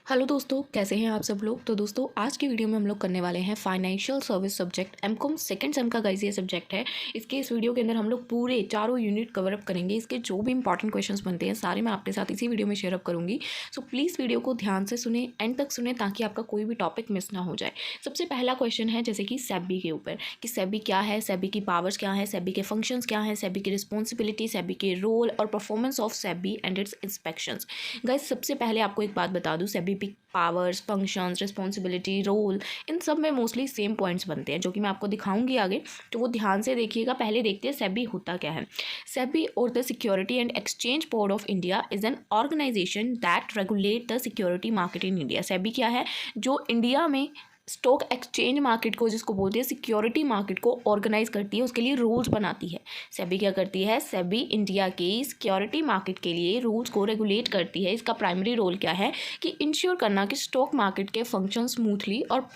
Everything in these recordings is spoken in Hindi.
हेलो दोस्तों, कैसे हैं आप सब लोग। तो दोस्तों आज की वीडियो में हम लोग करने वाले हैं financial service subject MCom second sem का गाइस ये सब्जेक्ट है। इसके इस वीडियो के अंदर हम लोग पूरे चारों यूनिट कवर अप करेंगे। इसके जो भी इंपॉर्टेंट क्वेश्चंस बनते हैं सारे मैं आपके साथ इसी वीडियो में शेयर अप करूंगी। सो प्लीज़ वीडियो को ध्यान से सुने, एंड तक सुने, ताकि आपका कोई भी टॉपिक मिस ना हो जाए। सबसे पहला क्वेश्चन है जैसे कि सेबी के ऊपर कि सेबी क्या है, सेबी की पावर्स क्या है, सेबी के फंक्शंस क्या है, सेबी की रिस्पॉन्सिबिलिटी, सेबी के रोल और performance of SEBI and its inspections. Guys सबसे पहले आपको एक बात बता दूं, SEBI powers, functions, responsibility, role, इन सब में मोस्टली सेम पॉइंट्स बनते हैं जो कि मैं आपको दिखाऊंगी आगे, तो वो ध्यान से देखिएगा। पहले देखते हैं सेबी होता क्या है। सेबी और the security and exchange board of India is an organisation that regulate the security market in India. SEBI क्या है, जो इंडिया में स्टॉक एक्सचेंज मार्केट को, जिसको बोलते हैं सिक्योरिटी मार्केट को, ऑर्गेनाइज करती है, उसके लिए रूल्स बनाती है। सेबी क्या करती है, सेबी इंडिया की सिक्योरिटी मार्केट के लिए रूल्स को रेगुलेट करती है। इसका प्राइमरी रोल क्या है कि इंश्योर करना कि स्टॉक मार्केट के फंक्शन स्मूथली और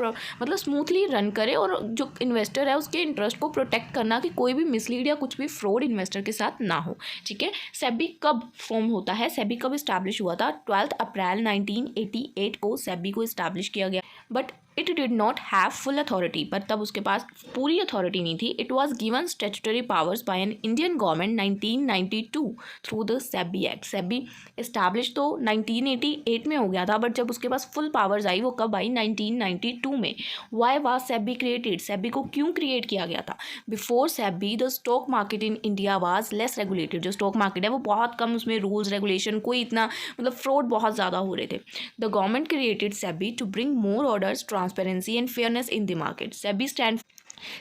मतलब स्मूथली रन करे, और जो इन्वेस्टर है उसके इंटरेस्ट को प्रोटेक्ट करना कि कोई भी मिसलीड या कुछ भी फ्रॉड इन्वेस्टर के साथ ना हो। ठीक है। सेबी कब फॉर्म होता है, सेबी कब इस्टेब्लिश हुआ था? 12 अप्रैल 1988 को सेबी को इस्टेब्लिश किया गया, but it did not have full authority. पर तब उसके पास पूरी अथॉरिटी नहीं थी। It was given statutory powers by an Indian government 1992 through the SEBI act. SEBI establish तो 1988 में हो गया था, बट जब उसके पास फुल पावर्स आई वो कब आई? 1992 में। Why was SEBI created? SEBI को क्यों क्रिएट किया गया था? Before SEBI the stock market in India was less regulated. जो स्टॉक मार्केट है वो बहुत कम, उसमें रूल्स रेगुलेशन कोई इतना मतलब फ्रॉड बहुत ज़्यादा हो रहे थे। The government created SEBI to bring more orders, transparency and fairness in the market.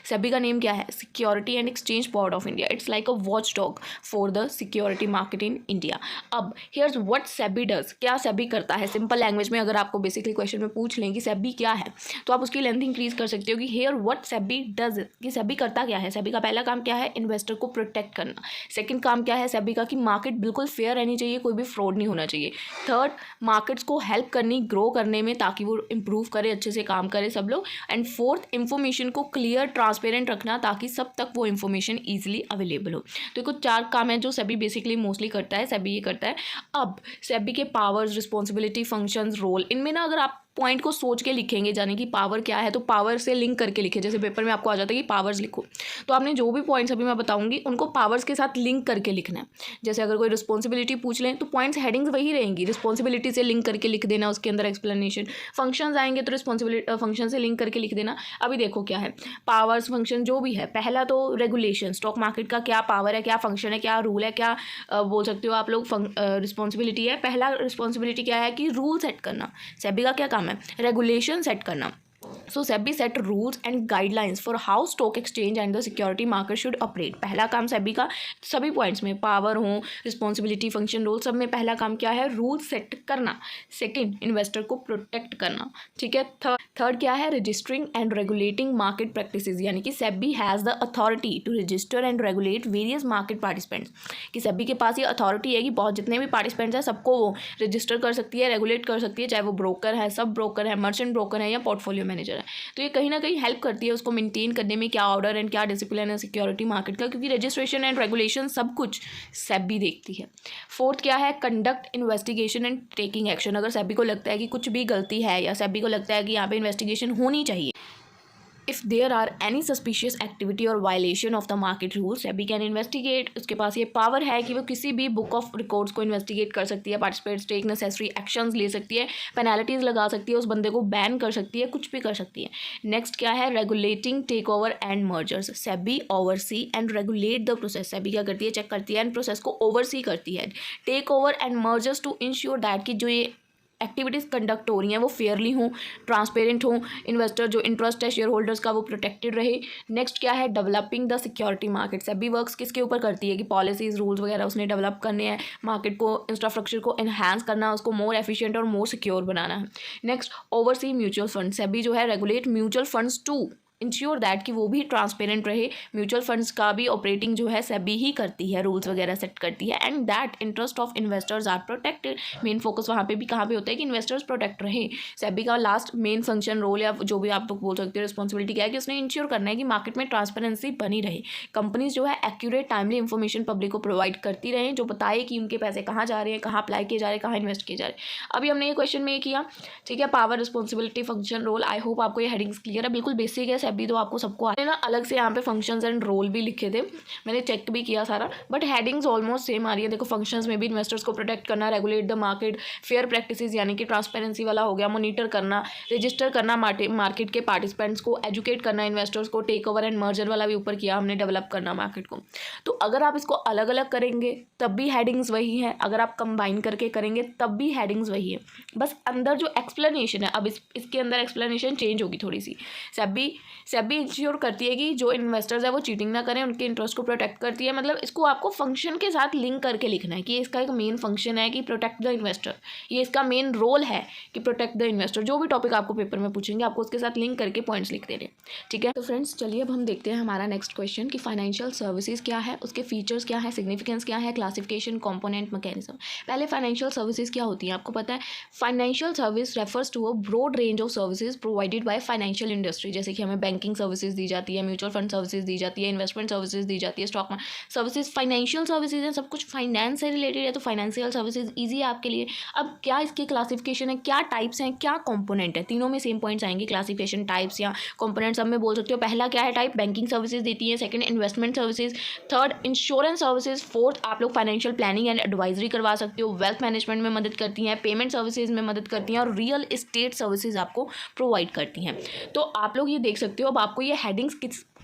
SEBI का नेम क्या है? Security and exchange board of India. It's like a watch dog for the security market in India. अब हियर्स व्हाट सेबी डज। क्या सेबी करता है? सिंपल लैंग्वेज में अगर आपको बेसिकली क्वेश्चन में पूछ लें कि सेबी क्या है, तो आप उसकी लेंथ इंक्रीज कर सकते हो कि हियर व्हाट सेबी डज, कि सेबी करता क्या है। सेबी का पहला काम क्या है? इन्वेस्टर को प्रोटेक्ट करना। सेकेंड काम क्या है सेबी का? कि मार्केट बिल्कुल फेयर रहनी चाहिए, कोई भी फ्रॉड नहीं होना चाहिए। थर्ड, मार्केट्स को हेल्प करनी ग्रो करने में, ताकि वो इंप्रूव करे, अच्छे से काम करे सब लोग। एंड फोर्थ, इंफॉर्मेशन को क्लियर ट्रांसपेरेंट रखना, ताकि सब तक वो इन्फॉर्मेशन ईजिली अवेलेबल हो। तो कुछ चार काम है जो सेबी बेसिकली मोस्टली करता है, सेबी ये करता है। अब सेबी के पावर्स, रिस्पॉन्सिबिलिटी, फंक्शंस, रोल, इनमें ना अगर आप पॉइंट को सोच के लिखेंगे, जाने कि पावर क्या है, तो पावर से लिंक करके लिखे। जैसे पेपर में आपको आ जाता है कि पावर्स लिखो, तो आपने जो भी पॉइंट्स अभी मैं बताऊंगी उनको पावर्स के साथ लिंक करके लिखना है। जैसे अगर कोई रिस्पॉन्सिबिलिटी पूछ लें तो पॉइंट्स हेडिंग्स वही रहेंगी, रिस्पॉन्सिबिलिटी से लिंक करके लिख देना, उसके अंदर एक्सप्लेनेशन। फंक्शंस आएंगे तो रिस्पॉन्सिबिलिटी फंक्शन से लिंक करके लिख देना। अभी देखो क्या है, पावर्स, फंक्शन जो भी है। पहला तो रेगुलेशन, स्टॉक मार्केट का क्या पावर है, क्या फंक्शन है, क्या रूल है, क्या बोल सकते हो आप लोग रिस्पॉन्सिबिलिटी है। पहला रिस्पॉन्सिबिलिटी क्या है कि रूल सेट करना। सेबी का क्या काम है? रेगुलेशन सेट करना। So SEBI set rules and guidelines for how stock exchange and the security market should operate. पहला काम सेबी का सभी पॉइंट्स में, पावर हो, रिस्पॉन्सिबिलिटी, फंक्शन, रोल, सब में पहला काम क्या है? रूल सेट करना। सेकंड, इन्वेस्टर को प्रोटेक्ट करना। ठीक है। थर्ड क्या है? Registering and regulating market practices, यानी कि SEBI has the authority to register and regulate various market participants. कि सेबी के पास ये अथॉरिटी है कि बहुत जितने भी पार्टिसिपेंट्स हैं सबको वो रजिस्टर कर सकती है, रेगुलेट कर सकती है, चाहे वो ब्रोकर है, सब ब्रोकर है, मर्चेंट ब्रोकर है या पोर्टफोलियो मैनेजर है। तो ये कहीं ना कहीं हेल्प करती है उसको मेंटेन करने में, क्या ऑर्डर एंड क्या डिसिप्लिन है सिक्योरिटी मार्केट का, क्योंकि रजिस्ट्रेशन एंड रेगुलेशन सब कुछ सेबी देखती है। फोर्थ क्या है? Conduct investigation and taking action. अगर सेबी को लगता है कि कुछ भी गलती है, या सेबी को लगता है कि यहाँ पे इन्वेस्टिगेशन होनी चाहिए, if there are any suspicious activity और violation of the market rules, SEBI can investigate. उसके पास ये पावर है कि वो किसी भी बुक ऑफ रिकॉर्ड्स को इन्वेस्टिगेट कर सकती है, पार्टिसिपेट्स टेक नेसेसरी एक्शंस ले सकती है, पेनल्टीज लगा सकती है, उस बंदे को बैन कर सकती है, कुछ भी कर सकती है। नेक्स्ट क्या है? Regulating takeover and mergers. SEBI oversee and regulate the process. SEBI क्या करती है? चेक करती है एंड प्रोसेस को ओवरसी करती है। Takeover and mergers to ensure that कि जो ये एक्टिविटीज़ कंडक्ट हो रही हैं वो फेयरली हों, ट्रांसपेरेंट हों, इन्वेस्टर जो इंटरेस्ट है शेयर होल्डर्स का वो प्रोटेक्टेड रहे। नेक्स्ट क्या है? Developing the security market. SEBI works किसके ऊपर करती है? कि पॉलिसीज़, रूल्स वगैरह उसने डेवलप करने हैं, मार्केट को, इंफ्रास्ट्रक्चर को एनहांस करना, उसको मोर एफिशिएंट और मोर सिक्योर बनाना है। Next, oversee mutual fund. SEBI जो है regulate mutual funds to ensure that कि वो भी ट्रांसपेरेंट रहे। म्यूचुअल फंड्स का भी ऑपरेटिंग जो है सेबी ही करती है, रूल्स वगैरह सेट करती है। And that interest of investors are protected. Main focus वहाँ पे भी कहाँ पे होता है कि इन्वेस्टर्स प्रोटेक्ट रहे। सेबी का लास्ट मेन फंक्शन, रोल या जो भी आप लोग बोल सकते हो, रिस्पॉन्सिबिलिटी क्या है कि उसने इंश्योर करना है कि मार्केट में ट्रांसपेरेंसी बनी रहे। कंपनीज जो है एक्यूरेट टाइमली इंफॉर्मेशन पब्लिक को प्रोवाइड करती रहें, जो बताए कि उनके पैसे कहाँ जा रहे हैं, कहाँ अप्लाई किए जा रहे हैं, कहाँ इन्वेस्ट किए जा रहे हैं। अभी हमने ये क्वेश्चन में ये किया, ठीक है, power, responsibility, function, role. I hope आपको ये हेडिंग्स क्लियर है, बिल्कुल बेसिक है। सेबी तो आपको सबको आते हैं ना। अलग से यहाँ पे फंक्शंस एंड रोल भी लिखे थे, मैंने चेक भी किया सारा, बट हेडिंग्स ऑलमोस्ट सेम आ रही है। देखो फंक्शंस में भी इन्वेस्टर्स को प्रोटेक्ट करना, regulate the market, fair practices यानी कि ट्रांसपेरेंसी वाला हो गया, मॉनिटर करना, रजिस्टर करना मार्केट के पार्टिसिपेंट्स को, एजुकेट करना इन्वेस्टर्स को, टेक ओवर एंड मर्जर वाला भी ऊपर किया हमने, डेवलप करना मार्केट को। तो अगर आप इसको अलग अलग करेंगे तब भी हेडिंग्स वही है, अगर आप कंबाइन करके करेंगे तब भी हेडिंग्स वही है, बस अंदर जो एक्सप्लेनेशन है, अब इसके अंदर एक्सप्लेनेशन चेंज होगी थोड़ी सी। सेबी इंश्योर करती है कि जो इन्वेस्टर्स है वो चीटिंग ना करें, उनके इंटरेस्ट को प्रोटेक्ट करती है। मतलब इसको आपको फंक्शन के साथ लिंक करके लिखना है कि इसका एक मेन फंक्शन है कि प्रोटेक्ट द इन्वेस्टर, ये इसका मेन रोल है कि प्रोटेक्ट द इन्वेस्टर। जो भी टॉपिक आपको पेपर में पूछेंगे आपको उसके साथ लिंक करके पॉइंट्स लिख देने, ठीक है। तो फ्रेंड्स चलिए अब हम देखते हैं हमारा नेक्स्ट क्वेश्चन कि फाइनेंशियल सर्विसेज क्या है, उसके फीचर्स क्या है, सिग्निफिकेंस क्या है, क्लासिफिकेशन, कंपोनेंट, मैकेनिज्म। पहले फाइनेंशियल सर्विसेज क्या होती है आपको पता है। Financial service refers to a broad range of services provided by financial industry. जैसे कि हमें बैंकिंग सर्विसेज दी जाती है, म्यूचुअल फंड सर्विसेज दी जाती है, इन्वेस्टमेंट सर्विसेज दी जाती है, स्टॉक सर्विसेज। फाइनेंशियल सर्विसेज है, सब कुछ फाइनेंस से रिलेटेड है, तो फाइनेंशियल सर्विसेज ईजी है आपके लिए। अब क्या इसकी क्लासिफिकेशन है, क्या टाइप्स हैं, क्या कॉम्पोनेंट है, तीनों में सेम पॉइंट्स आएंगे। क्लासिफिकेशन, टाइप्स या कॉम्पोनेंट्स सब में बोल सकते हो। पहला क्या है टाइप, बैंकिंग सर्विसेज देती है। Second investment services. Third insurance services. Fourth आप लोग फाइनेंशियल प्लानिंग एंड एडवाइजरी करवा सकते हो। वेल्थ मैनेजमेंट में मदद करती हैं, पेमेंट सर्विसेज में मदद करती हैं, और रियल एस्टेट सर्विसेज आपको प्रोवाइड करती हैं। तो आप लोग ये देख सकते हो। अब आपको ये हेडिंग्स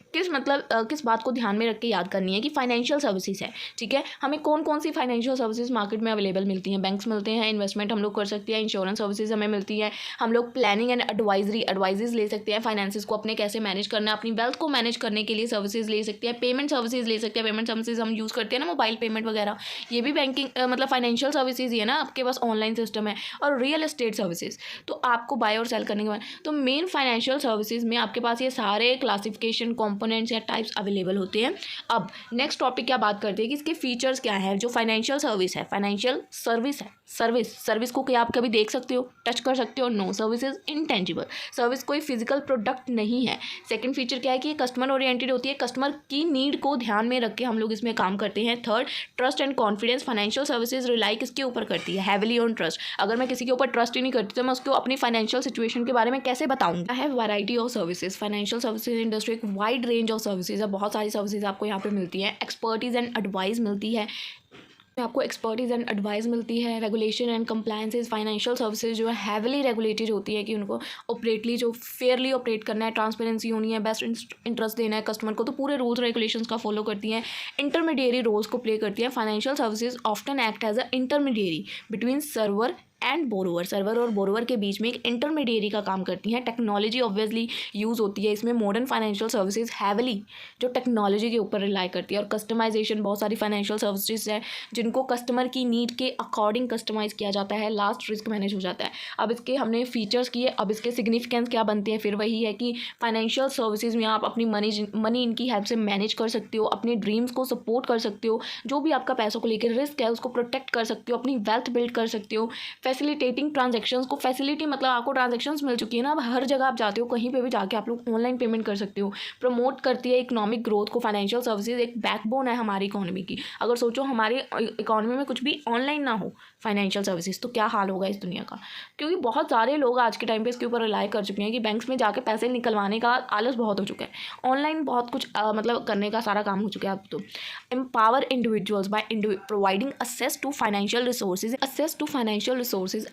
किस बात को ध्यान में रख के याद करनी है कि फाइनेंशियल सर्विसेज है, ठीक है। हमें कौन कौन सी फाइनेंशियल सर्विसेज मार्केट में अवेलेबल मिलती हैं, बैंक्स मिलते हैं, इन्वेस्टमेंट हम लोग कर सकते हैं, इंश्योरेंस सर्विसेज हमें मिलती है, हम लोग प्लानिंग एंड एडवाइजेज ले सकते हैं, फाइनेंसेस को अपने कैसे मैनेज करना है, अपनी वेल्थ को मैनेज करने के लिए सर्विसेज ले सकते हैं, पेमेंट सर्विसेज ले सकते हैं। पेमेंट सर्विसेज हम यूज़ करते हैं ना, मोबाइल पेमेंट वगैरह, ये भी बैंकिंग मतलब फाइनेंशियल सर्विसेज ही है ना, आपके पास ऑनलाइन सिस्टम है। और रियल एस्टेट सर्विसेज तो आपको बाय और सेल करने के बाद, तो मेन फाइनेंशियल सर्विसेज में आपके पास ये सारे क्लासिफिकेशन, कॉम्पोनेंट्स या टाइप्स अवेलेबल होते हैं। अब नेक्स्ट टॉपिक क्या बात करते हैं कि इसके फीचर्स क्या है। जो फाइनेंशियल सर्विस है, फाइनेंशियल सर्विस है, सर्विस को क्या आप कभी देख सकते हो, टच कर सकते हो, no. Service is intangible, service कोई फिजिकल प्रोडक्ट नहीं है। सेकंड फीचर क्या है कि ये कस्टमर ओरिएंटेड होती है, कस्टमर की नीड को ध्यान में रख के हम लोग इसमें काम करते हैं। Third trust and confidence, financial services rely किसके ऊपर करती है, हैविली ऑन ट्रस्ट। अगर मैं किसी के ऊपर ट्रस्ट ही नहीं करती तो मैं उसको अपनी फाइनेंशियल सिचुएशन के बारे में कैसे बताऊंगा। है variety of services, financial services industry एक वाइड रेंज ऑफ सर्विसेज है, बहुत सारी सर्विसेज आपको यहाँ पे मिलती है। एक्सपर्टीज एंड एडवाइस मिलती है, आपको एक्सपर्टीज एंड एडवाइस मिलती है। Regulation and compliances, financial services जो है हैविली रेगुलेटेड होती है कि उनको ऑपरेटली जो फेयरली ऑपरेट करना है, ट्रांसपेरेंसी होनी है, बेस्ट इंटरेस्ट देना है कस्टमर को, तो पूरे रूल्स रेगुलेशंस का फॉलो करती हैं। इंटरमीडिएरी रोल्स को प्ले करती है। Financial services often act as a intermediary between server and borrower, server और बोरोवर के बीच में एक इंटरमीडिएरी का काम करती हैं। टेक्नोलॉजी ऑब्वियसली यूज़ होती है इसमें। मॉडर्न फाइनेंशियल सर्विसेज हैविली जो टेक्नोलॉजी के ऊपर रिलाई करती है। और कस्टमाइजेशन, बहुत सारी फाइनेंशियल सर्विसेज हैं जिनको कस्टमर की नीड के अकॉर्डिंग कस्टमाइज़ किया जाता है। लास्ट रिस्क मैनेज हो जाता है। अब इसके हमने फीचर्स किए, अब इसके सिग्निफिकेंस क्या बनते हैं, फिर वही है कि फाइनेंशियल सर्विसेज में आप अपनी मनी इनकी हेल्प से मैनेज कर सकते हो, अपने ड्रीम्स को सपोर्ट कर सकते हो, जो भी आपका पैसों को लेकर रिस्क है उसको प्रोटेक्ट कर सकते हो, अपनी वेल्थ बिल्ड कर सकते हो। फैसिलिटेटिंग ट्रांजैक्शंस को, फैसिलिटी मतलब आपको ट्रांजैक्शंस मिल चुकी है ना, अब हर जगह आप जाते हो, कहीं पे भी जाके आप लोग ऑनलाइन पेमेंट कर सकते हो। प्रमोट करती है इकोनॉमिक ग्रोथ को। फाइनेंशियल सर्विसेज एक बैकबोन है हमारी इकोनॉमी की। अगर सोचो हमारी इकोनॉमी में कुछ भी ऑनलाइन ना हो फाइनेंशियल सर्विसेज, तो क्या हाल होगा इस दुनिया का। क्योंकि बहुत सारे लोग आज के टाइम पे इसके ऊपर रिलाई कर चुके हैं कि बैंक्स में जाके पैसे निकलवाने का आलस बहुत हो चुका है। ऑनलाइन बहुत कुछ मतलब करने का सारा काम हो चुका है अब तो। Empower individuals by providing access to financial resources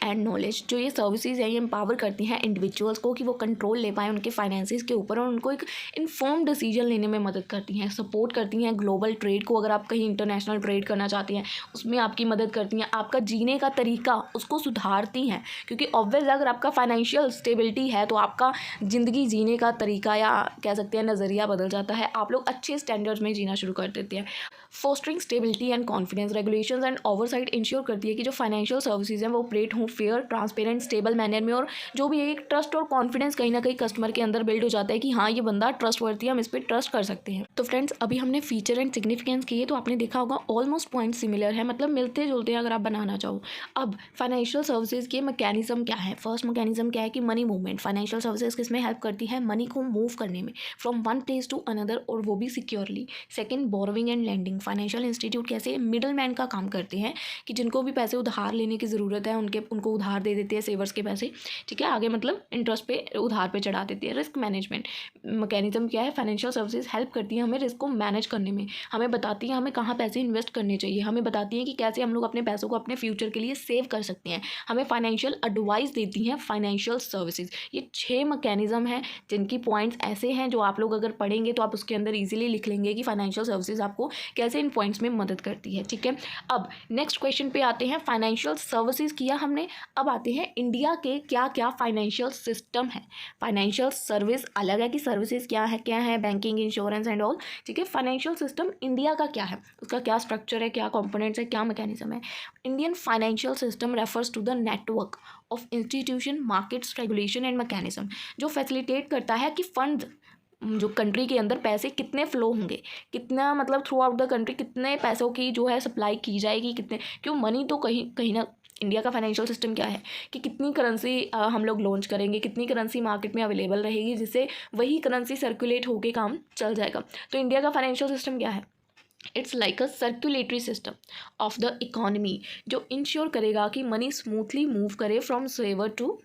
and knowledge. जो ये सर्विसेज है ये एम्पावर करती हैं इंडिविजुअल्स को कि वो कंट्रोल ले पाएँ उनके फाइनेंसेस के ऊपर, और उनको एक इन्फॉर्म डिसीजन लेने में मदद करती हैं। सपोर्ट करती हैं ग्लोबल ट्रेड को, अगर आप कहीं इंटरनेशनल ट्रेड करना चाहती हैं उसमें आपकी मदद करती हैं। आपका जीने का तरीका उसको सुधारती हैं, क्योंकि ऑब्वियस अगर आपका फाइनेंशियल स्टेबिलिटी है तो आपका ज़िंदगी जीने का तरीका या कह सकते हैं नज़रिया बदल जाता है। आप लोग अच्छे स्टैंडर्ड्स में जीना शुरू कर देते हैं। Fostering stability and confidence, regulations and oversight ensure करती है कि जो फाइनेंशियल सर्विसेज हैं वो ऑपरेट हों फेयर, ट्रांसपेरेंट, स्टेबल मैनर में, और जो भी एक ट्रस्ट और कॉन्फिडेंस कहीं ना कहीं कस्टमर के अंदर बिल्ड हो जाता है कि हाँ ये बंदा ट्रस्टवर्दी है, हम इस पर ट्रस्ट कर सकते हैं। तो फ्रेंड्स अभी हमने फीचर एंड सिग्निफिकेंस किए, तो आपने देखा होगा ऑलमोस्ट पॉइंट सिमिलर है, मतलब मिलते जुलते हैं अगर आप बनाना चाहो। अब फाइनेंशियल सर्विसेज के मैकेनिज्म क्या है? फर्स्ट मैकेनिज्म क्या है कि मनी मूवमेंट। फाइनेंशियल सर्विसेज किसमें हेल्प करती है? मनी को मूव करने में from one place to another, और वो भी securely. Second borrowing and lending. Financial institute कैसे मिडल मैन का काम करते हैं कि जिनको भी पैसे उधार लेने की ज़रूरत है उनको उधार दे देते हैं, सेवर्स के पैसे, ठीक है, आगे मतलब इंटरेस्ट पे उधार पे चढ़ा देती है। रिस्क मैनेजमेंट मैकेनिज्म क्या है? फाइनेंशियल सर्विसेज हेल्प करती है हमें रिस्क को मैनेज करने में, हमें बताती है हमें कहाँ पैसे इन्वेस्ट करने चाहिए, हमें बताती है कि कैसे हम लोग अपने पैसों को अपने फ्यूचर के लिए सेव कर सकते हैं, हमें फाइनेंशियल एडवाइस देती हैं फाइनेंशियल सर्विसेज। ये 6 मैकेनिज्म हैं जिनकी पॉइंट्स ऐसे हैं जो आप लोग अगर पढ़ेंगे तो आप उसके अंदर ईजिली लिख लेंगे कि फाइनेंशियल सर्विसेज आपको कैसे इन पॉइंट्स में मदद करती है, ठीक है। अब नेक्स्ट क्वेश्चन पे आते हैं। फाइनेंशियल सर्विसेज किया हमने, अब आते हैं इंडिया के क्या क्या फाइनेंशियल सिस्टम है। फाइनेंशियल सर्विस अलग है कि सर्विसेज क्या है बैंकिंग, इंश्योरेंस एंड ऑल, ठीक है। फाइनेंशियल सिस्टम इंडिया का क्या है, उसका क्या स्ट्रक्चर है, क्या कंपोनेंट्स है, क्या मैकेनिज्म है। Indian financial system refers to the network of institution, markets, regulation and mechanism, जो फैसिलिटेट करता है कि फंड जो कंट्री के अंदर पैसे कितने फ्लो होंगे, कितना मतलब थ्रू आउट द कंट्री कितने पैसों की जो है सप्लाई की जाएगी, कितने, क्यों मनी तो कहीं ना इंडिया का फाइनेंशियल सिस्टम क्या है कि कितनी करेंसी हम लोग लॉन्च करेंगे, कितनी करेंसी मार्केट में अवेलेबल रहेगी जिससे वही करेंसी सर्कुलेट होकर काम चल जाएगा। तो इंडिया का फाइनेंशियल सिस्टम क्या है? It's like a circulatory system of the economy, जो इंश्योर करेगा कि मनी स्मूथली मूव करे from saver to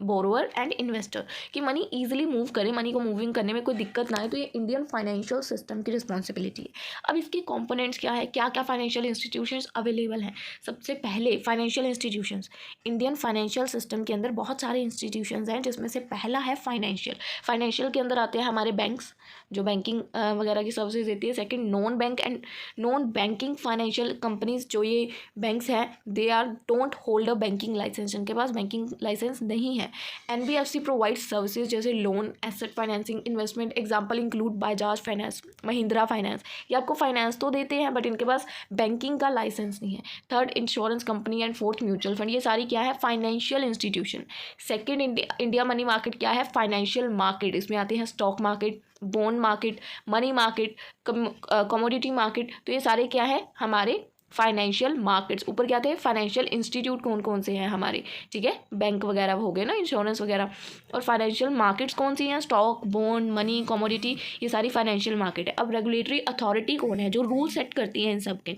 borrower and investor, कि मनी ईजिली मूव करे, मनी को मूविंग करने में कोई दिक्कत ना आए। तो ये इंडियन फाइनेंशियल सिस्टम की रिस्पॉन्सिबिलिटी है। अब इसके कंपोनेंट्स क्या है, क्या क्या फाइनेंशियल इंस्टीट्यूशंस अवेलेबल हैं। सबसे पहले financial institutions, Indian financial system के अंदर बहुत सारे इंस्टीट्यूशंस हैं जिसमें से पहला है फाइनेंशियल के अंदर आते हैं हमारे बैंक्स जो बैंकिंग वगैरह की सर्विसेज देती है। Second non bank and non banking financial companies, जो ये बैंक्स हैं they are don't hold a banking license, जिनके पास बैंकिंग लाइसेंस नहीं है। एनबीएफसी प्रोवाइड्स सर्विसेज जैसे loan, asset financing, investment. Example include Bajaj Finance, Mahindra Finance. ये आपको फाइनेंस तो देते हैं बट इनके पास बैंकिंग का लाइसेंस नहीं है। Third insurance company and fourth mutual fund. ये सारी क्या है? Financial institution. Second India money market क्या है? Financial market. इसमें आते हैं stock market, bond market, money market, commodity market. तो ये सारे क्या है? हमारे फाइनेंशियल मार्केट्स। ऊपर क्या थे? फाइनेंशियल इंस्टीट्यूट कौन कौन से हैं हमारे, ठीक है, बैंक वगैरह हो गए ना, इंश्योरेंस वगैरह। और फाइनेंशियल मार्केट्स कौन सी हैं? स्टॉक, बॉन्ड, मनी, कमोडिटी, ये सारी फाइनेंशियल मार्केट है। अब रेगुलेटरी अथॉरिटी कौन है जो रूल सेट करती है इन सब के?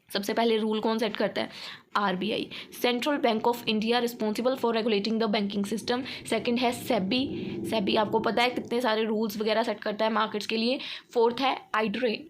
सबसे पहले रूल कौन सेट करता है? RBI, central bank of India, responsible for regulating the banking system. Second है सेबी आपको पता है कितने सारे रूल्स वगैरह सेट करता है मार्केट्स के लिए। फोर्थ है आईडरे,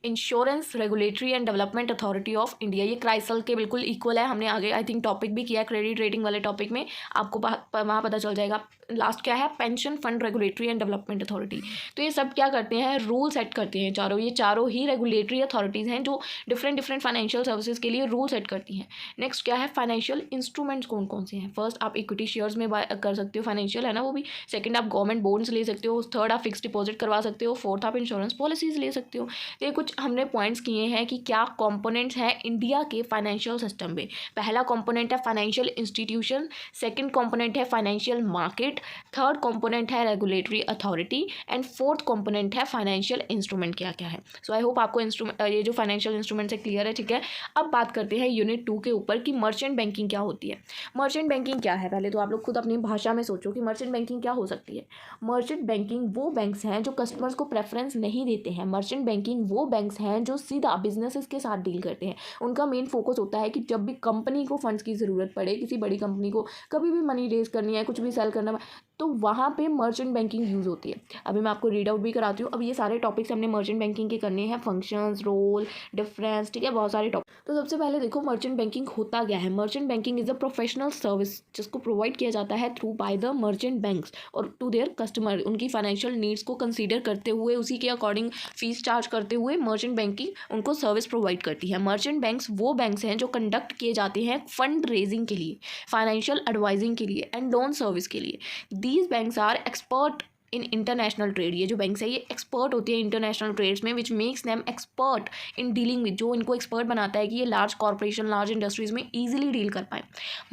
insurance regulatory and development authority of India. ये क्राइसल के बिल्कुल इक्वल है, हमने आगे आई थिंक टॉपिक भी किया क्रेडिट रेटिंग वाले टॉपिक में, आपको वहाँ पता चल जाएगा। लास्ट क्या है? Pension fund regulatory and development authority. तो ये सब क्या करते हैं? रूल सेट करते हैं चारों। ये चारों ही रेगुलेटरी अथॉरिटीज़ हैं जो डिफरेंट फाइनेंशियल सर्विसेज के लिए रूल सेट करती हैं। नेक्स्ट क्या है? फाइनेंशियल इंस्ट्रूमेंट्स कौन कौन से हैं? फर्स्ट आप इक्विटी शेयर्स में कर सकते हो, फाइनेंशियल है ना वो भी। सेकंड आप गवर्नमेंट बॉन्ड्स ले सकते हो। थर्ड आप फिक्स डिपॉजिट करवा सकते हो। फोर्थ आप इंश्योरेंस पॉलिसीज ले सकते हो। तो ये कुछ हमने पॉइंट्स किए हैं कि क्या कंपोनेंट्स हैं इंडिया के फाइनेंशियल सिस्टम में। पहला कंपोनेंट है फाइनेंशियल इंस्टीट्यूशन, सेकंड कंपोनेंट है फाइनेंशियल मार्केट, थर्ड कंपोनेंट है regulatory authority and fourth component है फाइनेंशियल इंस्ट्रूमेंट क्या क्या है। सो आई होप आपको ये जो फाइनेंशियल इंस्ट्रूमेंट है क्लियर है, ठीक है। अब बात करते हैं यूनिट 2 के ऊपर कि मर्चेंट बैंकिंग क्या होती है। मर्चेंट बैंकिंग क्या है? पहले तो आप लोग खुद अपनी भाषा में सोचो कि मर्चेंट बैंकिंग क्या हो सकती है। मर्चेंट बैंकिंग वो बैंक्स हैं जो कस्टमर्स को प्रेफरेंस नहीं देते हैं। मर्चेंट बैंकिंग वो बैंक्स हैं जो सीधा बिजनेसेस के साथ डील करते हैं। उनका मेन फोकस होता है कि जब भी कंपनी को फंड्स की ज़रूरत पड़े, किसी बड़ी कंपनी को कभी भी मनी रेज करनी है, कुछ भी सेल करना, तो वहाँ पे मर्चेंट बैंकिंग यूज़ होती है। अभी मैं आपको रीड आउट भी कराती हूँ। अब ये सारे टॉपिक्स हमने मर्चेंट बैंकिंग के करने हैं, फंक्शंस, रोल, डिफरेंस, ठीक है, बहुत सारे टॉपिक। तो सबसे पहले देखो मर्चेंट बैंकिंग होता क्या है। Merchant banking is a professional service जिसको प्रोवाइड किया जाता है through by the merchant banks और टू देयर कस्टमर। उनकी फाइनेंशियल नीड्स को कंसीडर करते हुए, उसी के अकॉर्डिंग फीस चार्ज करते हुए मर्चेंट बैंकिंग उनको सर्विस प्रोवाइड करती है। मर्चेंट बैंक्स वो बैंक्स हैं जो कंडक्ट किए जाते हैं फंड रेजिंग के लिए, फाइनेंशियल एडवाइजिंग के लिए एंड लोन सर्विस के लिए। These banks are expert in international trade. ये जो बैंक्स है ये एक्सपर्ट होती है इंटरनेशनल ट्रेड्स में, which makes them expert in dealing with, जो इनको एक्सपर्ट बनाता है कि ये लार्ज कॉर्पोरेशन, लार्ज इंडस्ट्रीज में ईजिली डील कर पाए।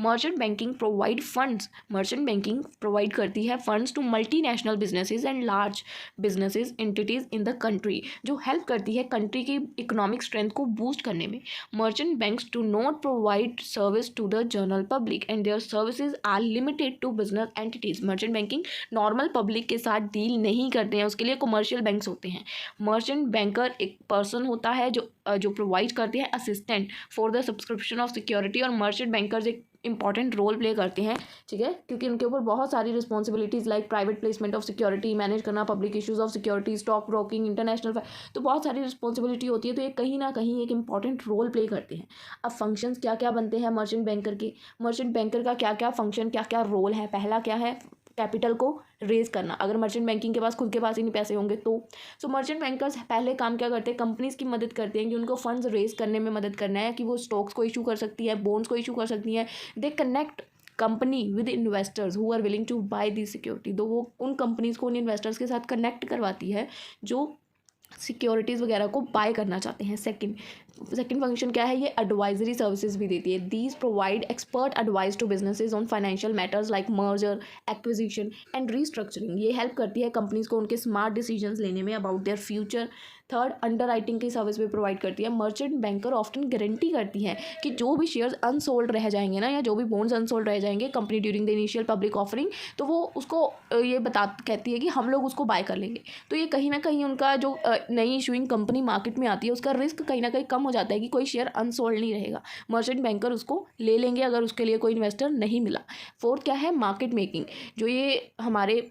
Merchant banking provide funds, merchant banking provide करती है funds to multinational businesses and large businesses entities in the country, जो हेल्प करती है कंट्री की इकोनॉमिक स्ट्रेंथ को बूस्ट करने में। Merchant banks do not provide service to the general public and their services are limited to business entities. Merchant banking normal public के साथ डील नहीं करते हैं, उसके लिए कमर्शियल बैंक्स होते हैं। मर्चेंट बैंकर एक पर्सन होता है जो प्रोवाइड करते हैं assistant for the subscription of security, और मर्चेंट बैंकर्स एक इंपॉर्टेंट रोल प्ले करते हैं, ठीक है, क्योंकि उनके ऊपर बहुत सारी responsibilities like private placement of security, manage करना public issues of security, stock broking, international, तो बहुत सारी रिस्पॉन्सिबिलिटी होती है, तो ये कहीं ना कहीं एक इंपॉर्टेंट रोल प्ले करते हैं। अब फंक्शंस क्या क्या बनते हैं मर्चेंट बैंकर के, मर्चेंट बैंकर का क्या क्या फंक्शन, क्या क्या रोल है। पहला क्या है, कैपिटल को रेज करना। अगर मर्चेंट बैंकिंग के पास खुद के पास ही नहीं पैसे होंगे तो सो मर्चेंट बैंकर्स पहले काम क्या करते हैं, कंपनीज की मदद करते हैं कि उनको फंड्स रेज करने में मदद करना है, कि वो स्टॉक्स को इशू कर सकती है, बॉन्ड्स को इशू कर सकती हैं। They connect company with investors who are willing to buy the security, तो वो उन कंपनीज को उन इन्वेस्टर्स के साथ कनेक्ट करवाती है जो सिक्योरिटीज़ वगैरह को बाय करना चाहते हैं। सेकंड फंक्शन क्या है, ये एडवाइजरी सर्विसेज भी देती है। These provide expert advice to businesses on financial matters like merger, acquisition and restructuring. ये हेल्प करती है कंपनीज को उनके स्मार्ट डिसीजंस लेने में about their future. Third, underwriting की सर्विस भी प्रोवाइड करती है। मर्चेंट बैंकर ऑफ्टन गारंटी करती है कि जो भी शेयर्स अनसोल्ड रह जाएंगे ना, या जो भी बॉन्ड्स अनसोल्ड रह जाएंगे company during the initial public offering, तो वो उसको ये कहती है कि हम लोग उसको बाय कर लेंगे। तो ये कहीं ना कहीं उनका जो नई इशूइंग कंपनी मार्केट में आती है उसका रिस्क कहीं ना कहीं कम हो जाता है कि कोई शेयर अनसोल्ड नहीं रहेगा, मर्चेंट बैंकर उसको ले लेंगे अगर उसके लिए कोई इन्वेस्टर नहीं मिला। फोर्थ क्या है, मार्केट मेकिंग। जो ये हमारे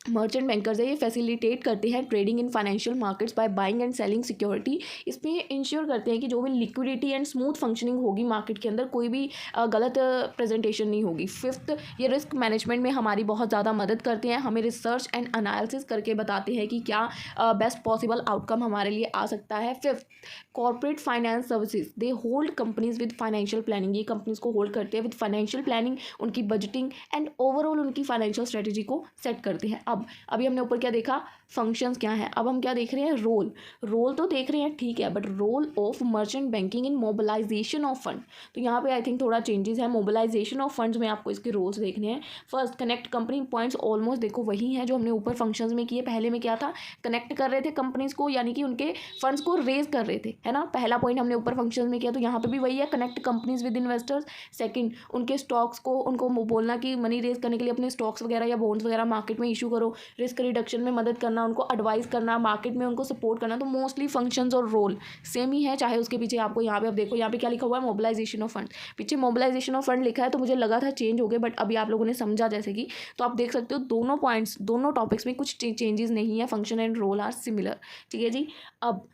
मर्चेंट बैंकर्स है ये फैसिलिटेट करते हैं trading in financial markets by buying and selling security. इसमें इंश्योर करते हैं कि जो भी लिक्विडिटी एंड स्मूथ फंक्शनिंग होगी मार्केट के अंदर, कोई भी गलत प्रेजेंटेशन नहीं होगी। फिफ्थ, ये रिस्क मैनेजमेंट में हमारी बहुत ज़्यादा मदद करते हैं, हमें रिसर्च एंड एनालिसिस करके बताते हैं कि क्या बेस्ट पॉसिबल आउटकम हमारे लिए आ सकता है। Fifth, corporate finance services, they hold companies with financial planning. ये कंपनीज को होल्ड करते हैं विद फाइनेंशियल प्लानिंग, उनकी बजटिंग एंड ओवरऑल उनकी फाइनेंशियल स्ट्रेटेजी को सेट करते हैं। अब अभी हमने ऊपर क्या देखा, फंक्शंस क्या है, अब हम क्या देख रहे हैं, रोल तो देख रहे हैं, ठीक है, but role of merchant banking in mobilisation of fund. तो यहाँ पे आई थिंक थोड़ा चेंजेस है, मोबिलाइजेशन ऑफ फंड्स में आपको इसके रोल्स देखने हैं। First, connect company points almost देखो वही है जो हमने ऊपर फंक्शंस में किए। पहले में क्या था, कनेक्ट कर रहे थे कंपनीज को, यानी कि उनके फंड्स को रेज कर रहे थे, है ना, पहला पॉइंट हमने ऊपर फंक्शंस में किया, तो यहाँ पे भी वही है, connect companies with investors. Second, उनके स्टॉक्स को उनको बोलना कि मनी रेज करने के लिए अपने स्टॉक्स वगैरह या बॉन्ड्स वगैरह मार्केट में इशू करो, रिस्क रिडक्शन में मदद करना, उनको एडवाइस करना, मार्केट में उनको सपोर्ट करना। तो मोस्टली फंक्शंस और रोल सेम ही है, चाहे उसके पीछे आपको यहाँ पे, अब देखो यहाँ पे क्या लिखा हुआ है, मोबिलाइजेशन ऑफ फंड, पीछे मोबिलाइजेशन ऑफ फंड लिखा है, तो मुझे लगा था चेंज हो गए, बट अभी आप लोगों ने समझा जैसे कि, तो आप देख सकते हो दोनों पॉइंट्स, दोनों टॉपिक्स में कुछ चेंजेस नहीं है, function and role are similar, ठीक है जी। अब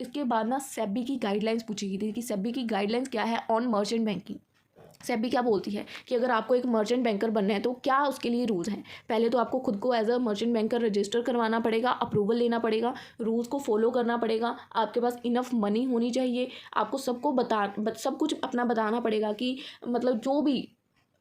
इसके बाद ना सेबी की गाइडलाइंस पूछी गई थी कि सेबी की गाइडलाइंस क्या है ऑन मर्चेंट बैंकिंग। सेबी क्या बोलती है कि अगर आपको एक मर्चेंट बैंकर बनना है तो क्या उसके लिए रूल्स हैं। पहले तो आपको खुद को as a merchant banker register करवाना पड़ेगा, अप्रूवल लेना पड़ेगा, रूल्स को फॉलो करना पड़ेगा, आपके पास इनफ मनी होनी चाहिए, आपको सब कुछ अपना बताना पड़ेगा कि मतलब जो भी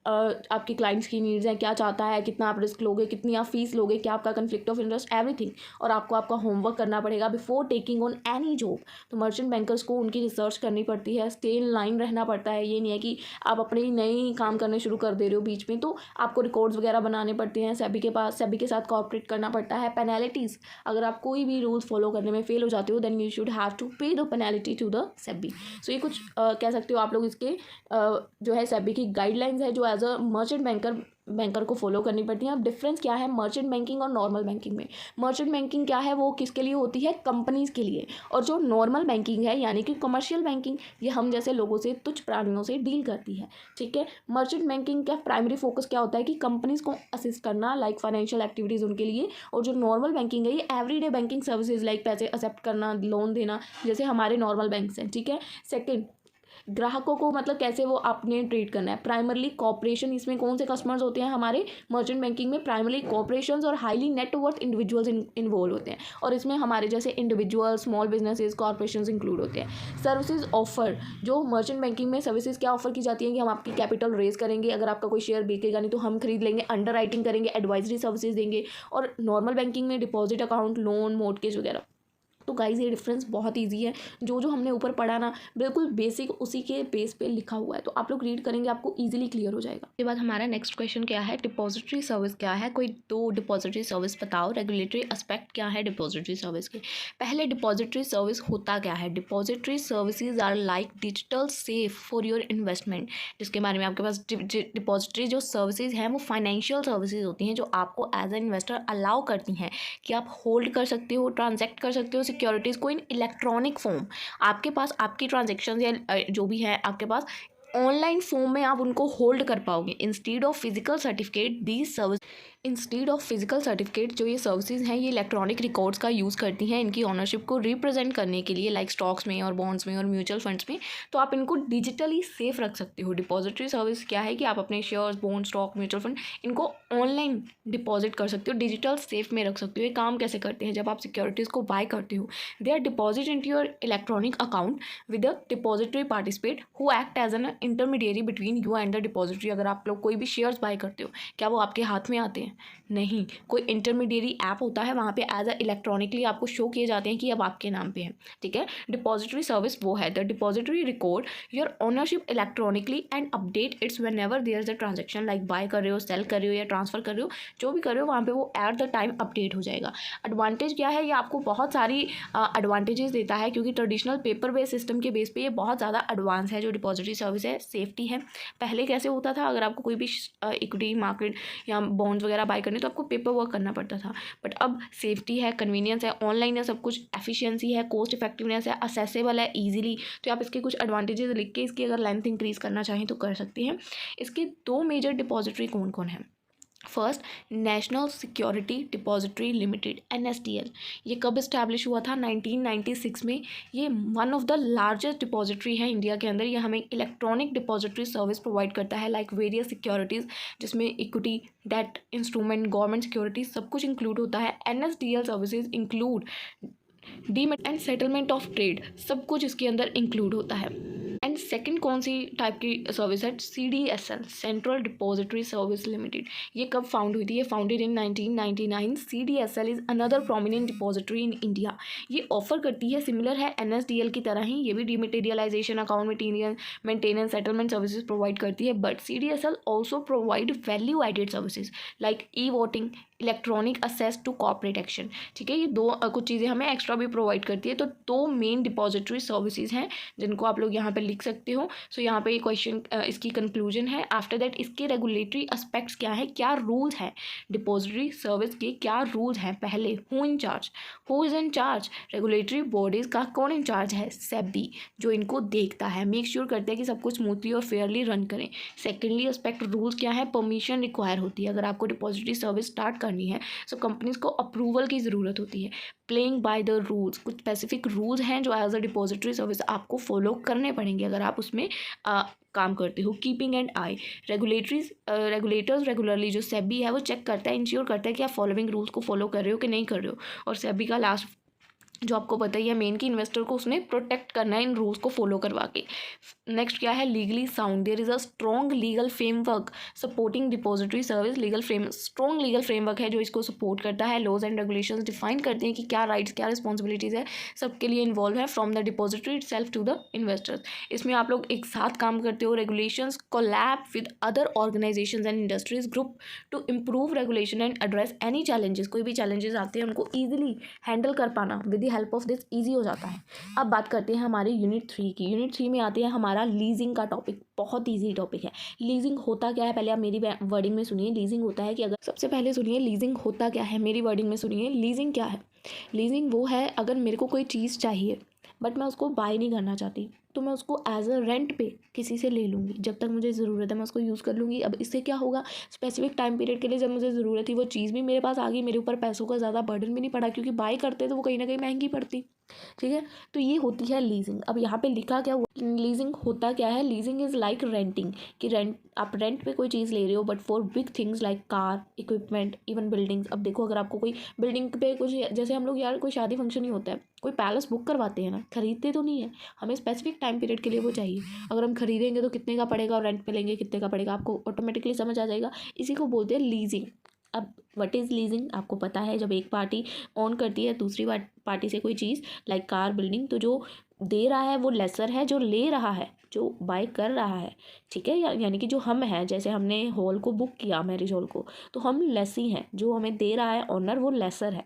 आपकी क्लाइंट्स की नीड्स हैं, क्या चाहता है, कितना आप रिस्क लोगे, कितनी आप फीस लोगे, क्या आपका कन्फ्लिक्ट ऑफ इंटरेस्ट, एवरीथिंग। और आपको आपका होमवर्क करना पड़ेगा before taking on any job. तो मर्चेंट बैंकर्स को उनकी रिसर्च करनी पड़ती है, स्टे इन लाइन रहना पड़ता है। ये नहीं है कि आप अपने नए काम करने शुरू कर दे रहे हो बीच में, तो आपको रिकॉर्ड्स वगैरह बनाने पड़ते हैं, सेबी के साथ कोऑपरेट करना पड़ता है। पेनल्टीज़, अगर आप कोई भी रूल्स फॉलो करने में फेल हो जाते हो then you should have to pay the penalty to the SEBI. So ये कुछ कह सकते हो आप लोग इसके जो है सेबी की गाइडलाइंस है जो एज अ मर्चेंट बैंकर को फॉलो करनी पड़ती है। अब डिफरेंस क्या है मर्चेंट बैंकिंग और नॉर्मल बैंकिंग में। मर्चेंट बैंकिंग क्या है, वो किसके लिए होती है, कंपनीज के लिए। और जो नॉर्मल बैंकिंग है यानी कि कमर्शियल बैंकिंग, ये हम जैसे लोगों से, तुच्छ प्राणियों से डील करती है, ठीक है। मर्चेंट बैंकिंग का प्राइमरी फोकस क्या होता है कि कंपनीज को असिस्ट करना, लाइक फाइनेंशियल एक्टिविटीज़ उनके लिए। और जो नॉर्मल बैंकिंग है ये एवरीडे बैंकिंग सर्विसेज लाइक पैसे एक्सेप्ट करना, लोन देना, जैसे हमारे नॉर्मल बैंक्स हैं, ठीक है। सेकेंड, ग्राहकों को मतलब कैसे वो आपने ट्रीट करना है। प्राइमरली कॉर्पोरेशन, इसमें कौन से कस्टमर्स होते हैं हमारे मर्चेंट बैंकिंग में, प्राइमरली कॉर्पोरेशंस और हाईली नेटवर्थ इंडिविजुअल्स इन्वॉल्व होते हैं, और इसमें हमारे जैसे individual, small businesses, corporations include होते हैं। सर्विसेज ऑफर, जो मर्चेंट बैंकिंग में सर्विसेज क्या ऑफर की जाती है कि हम आपकी कैपिटल रेज करेंगे, अगर आपका कोई शेयर बिकेगा नहीं तो हम खरीद लेंगे, अंडर राइटिंग करेंगे, एडवाइजरी सर्विसेज देंगे। और नॉर्मल बैंकिंग में डिपॉजिट अकाउंट, लोन, मॉर्टगेज वगैरह। तो गाइज ये डिफरेंस बहुत ईजी है, जो हमने ऊपर पढ़ा ना बिल्कुल बेसिक उसी के बेस पे लिखा हुआ है, तो आप लोग रीड करेंगे आपको इजीली क्लियर हो जाएगा। उसके बाद हमारा नेक्स्ट क्वेश्चन क्या है, डिपॉजिटरी सर्विस क्या है। कोई दो डिपॉजिटरी सर्विस बताओ। रेगुलेटरी एस्पेक्ट क्या है डिपॉजिटरी सर्विस के। पहले डिपॉजिटरी सर्विस होता क्या है। Depository services are like digital safe for your investment, जिसके बारे में आपके पास डिपॉजिटरी जो सर्विसेज हैं वो फाइनेंशियल सर्विसेज होती हैं, जो आपको एज ए इन्वेस्टर अलाउ करती हैं कि आप होल्ड कर सकते हो, ट्रांजैक्ट कर सकते हो सिक्योरिटीज़ को इन इलेक्ट्रॉनिक फॉर्म। आपके पास आपकी ट्रांजेक्शन या जो भी है आपके पास ऑनलाइन फॉर्म में आप उनको होल्ड कर पाओगे। इंस्टीड ऑफ फिजिकल सर्टिफिकेट जो ये सर्विसेज हैं ये इलेक्ट्रॉनिक रिकॉर्ड्स का यूज़ करती हैं इनकी ओनरशिप को रिप्रेजेंट करने के लिए, लाइक स्टॉक्स में और बॉन्ड्स में और म्यूचुअल फंड्स में। तो आप इनको डिजिटली सेफ रख सकते हो। डिपॉजिटरी सर्विस क्या है कि आप अपने shares, bond, stock, mutual fund इनको ऑनलाइन डिपॉजिट कर सकते हो, डिजिटल सेफ में रख सकते हो। ये काम कैसे करते हैं, जब आप सिक्योरिटीज़ को बाय करते हो, they are deposit into your electronic account with the depository participate who act as an intermediary between you and the depository. अगर आप लोग कोई भी शेयर्स बाय करते हो, क्या वो आपके हाथ में आते हैं? नहीं, कोई इंटरमीडिएरी ऐप होता है, वहाँ पे एज अ इलेक्ट्रॉनिकली आपको शो किए जाते हैं कि अब आपके नाम पे है। ठीक है, डिपॉजिटरी सर्विस वो है, the depository record your ownership electronically and update its whenever there is a transaction, like buy कर रहे हो, सेल कर रहे हो या ट्रांसफर कर रहे हो, जो भी कर रहे हो वहाँ पे वो एट द टाइम अपडेट हो जाएगा। एडवांटेज क्या है, ये आपको बहुत सारी एडवांटेजेस देता है, क्योंकि ट्रेडिशनल पेपर बेस्ड सिस्टम के बेस पे ये बहुत ज़्यादा एडवांस है। जो डिपॉजिटरी सर्विस है, सेफ्टी है। पहले कैसे होता था, अगर आपको कोई भी इक्विटी मार्केट या बॉन्ड्स वगैरह बाय करने तो आपको पेपर वर्क करना पड़ता था, बट अब सेफ्टी है, कन्वीनियंस है, ऑनलाइन है, सब कुछ एफिशिएंसी है, कॉस्ट इफेक्टिवनेस है, असेसेबल है ईजिली। तो आप इसके कुछ एडवांटेजेस लिख के इसकी अगर लेंथ इंक्रीज करना चाहें तो कर सकते हैं। इसके दो मेजर डिपॉजिटरी कौन कौन है। First, national security depository limited, NSDL। ये कब इस्टेब्लिश हुआ था? 1996 में। ये one of the largest depository है इंडिया के अंदर। ये हमें इलेक्ट्रॉनिक डिपॉजिटरी सर्विस प्रोवाइड करता है, लाइक वेरियस सिक्योरिटीज़, जिसमें equity, debt instrument, government securities सब कुछ इंक्लूड होता है। NSDL services include demat and settlement of trade, सब कुछ इसके अंदर इंक्लूड होता है। एंड सेकंड कौन सी टाइप की सर्विस है? CDSL, central depository service limited. ये कब फाउंड हुई थी? ये founded in 1999। CDSL is another prominent depository in India. ये ऑफर करती है, सिमिलर है NSDL की तरह ही, ये भी dematerialization, account maintenance, settlement services provide करती है, but CDSL also provide value added services like e-voting, electronic access to corporate action. ठीक है, ये दो कुछ चीज़ें हमें एक्स्ट्रा भी प्रोवाइड करती है। तो दो मेन डिपॉजिटरी सर्विसेज हैं जिनको आप लोग यहाँ पे लिख सकते हो। सो यहाँ पे ये क्वेश्चन इसकी कंक्लूजन है। आफ्टर दैट इसके रेगुलेटरी एस्पेक्ट्स क्या है, क्या रूल्स हैं डिपॉजिटरी सर्विस के, क्या रूल्स हैं। पहले, who in charge, who is in charge. Regulatory bodies का कौन इन चार्ज है? सेबी, जो इनको देखता है, मेक श्योर करते हैं कि सब कुछ स्मूथली और फेयरली रन करें। सेकेंडली एस्पेक्ट रूल्स क्या है? परमिशन रिक्वायर होती है। अगर आपको डिपॉजिटरी सर्विस स्टार्ट करनी है सो कंपनीज को अप्रूवल की ज़रूरत होती है। प्लेइंग बाय द रूल्स, कुछ स्पेसिफिक रूल्स हैं जो एज अ डिपॉजिटरी सर्विस आपको फॉलो करने पड़ेंगे अगर आप उसमें काम करते हो। Keeping and I, regulators regularly, जो सेबी है वो चेक करता है, इंश्योर करता है कि आप फॉलोइंग रूल्स को फॉलो कर रहे हो कि नहीं कर रहे हो। और सेबी का लास्ट जो आपको पता ही है मेन की इन्वेस्टर को उसने प्रोटेक्ट करना है इन रूल्स को फॉलो करवा के। नेक्स्ट क्या है? Legally sound, there is a strong legal framework supporting depository service. Strong legal framework है जो इसको सपोर्ट करता है। लॉज एंड रेगुलेशंस डिफाइन करते हैं कि क्या राइट्स, क्या रिस्पॉन्सिबिलिटीज़ है, सबके लिए इन्वॉल्व है, from the depository itself to the investors. इसमें आप लोग एक साथ काम करते हो। Regulations collab with other organisations and industries group to improve regulation and address any challenges. कोई भी चैलेंजेस आते हैं उनको ईजिली हैंडल कर पाना with help of this easy हो जाता है। अब बात करते हैं हमारे यूनिट 3 की। यूनिट 3 में आते हैं हमारा लीजिंग का टॉपिक। बहुत ईजी टॉपिक है। लीजिंग होता क्या है, पहले आप मेरी वर्डिंग में सुनिए। लीजिंग होता है कि अगर, सबसे पहले सुनिए लीजिंग होता क्या है, मेरी वर्डिंग में सुनिए। लीजिंग क्या है? लीजिंग वो है अगर मेरे को कोई चीज़ चाहिए बट मैं उसको बाय नहीं करना चाहती, तो मैं उसको एज अ रेंट पे किसी से ले लूँगी। जब तक मुझे ज़रूरत है मैं उसको यूज़ कर लूँगी। अब इससे क्या होगा, स्पेसिफिक टाइम पीरियड के लिए जब मुझे ज़रूरत थी वो चीज़ भी मेरे पास आ गई, मेरे ऊपर पैसों का ज़्यादा बर्डन भी नहीं पड़ा, क्योंकि बाय करते तो वो कहीं ना कहीं महंगी पड़ती। ठीक है। तो ये होती है लीजिंग। अब यहाँ पे लिखा क्या हुआ, लीजिंग होता क्या है, लीजिंग इज़ लाइक रेंटिंग, कि रेंट, आप रेंट पे कोई चीज़ ले रहे हो, but for big things like car, equipment, even buildings. अब देखो, अगर आपको कोई बिल्डिंग पे कुछ, जैसे हम लोग यार कोई शादी फंक्शन ही होता है, कोई पैलेस बुक करवाते हैं ना, खरीदते तो नहीं है, हमें स्पेसिफिक टाइम पीरियड के लिए वो चाहिए। अगर हम खरीदेंगे तो कितने का पड़ेगा और रेंट पे लेंगे कितने का पड़ेगा, आपको ऑटोमेटिकली समझ आ जाएगा। इसी को बोलते हैं लीजिंग। अब व्हाट इज़ लीजिंग, आपको पता है, जब एक पार्टी ऑन करती है दूसरी पार्टी से कोई चीज़ लाइक कार, बिल्डिंग, तो जो दे रहा है वो लेसर है, जो ले रहा है, जो बाय कर रहा है, ठीक है। यानी कि जो हम हैं, जैसे हमने हॉल को बुक किया, मैरिज हॉल को, तो हम लेसी हैं, जो हमें दे रहा है ऑनर वो लेसर है।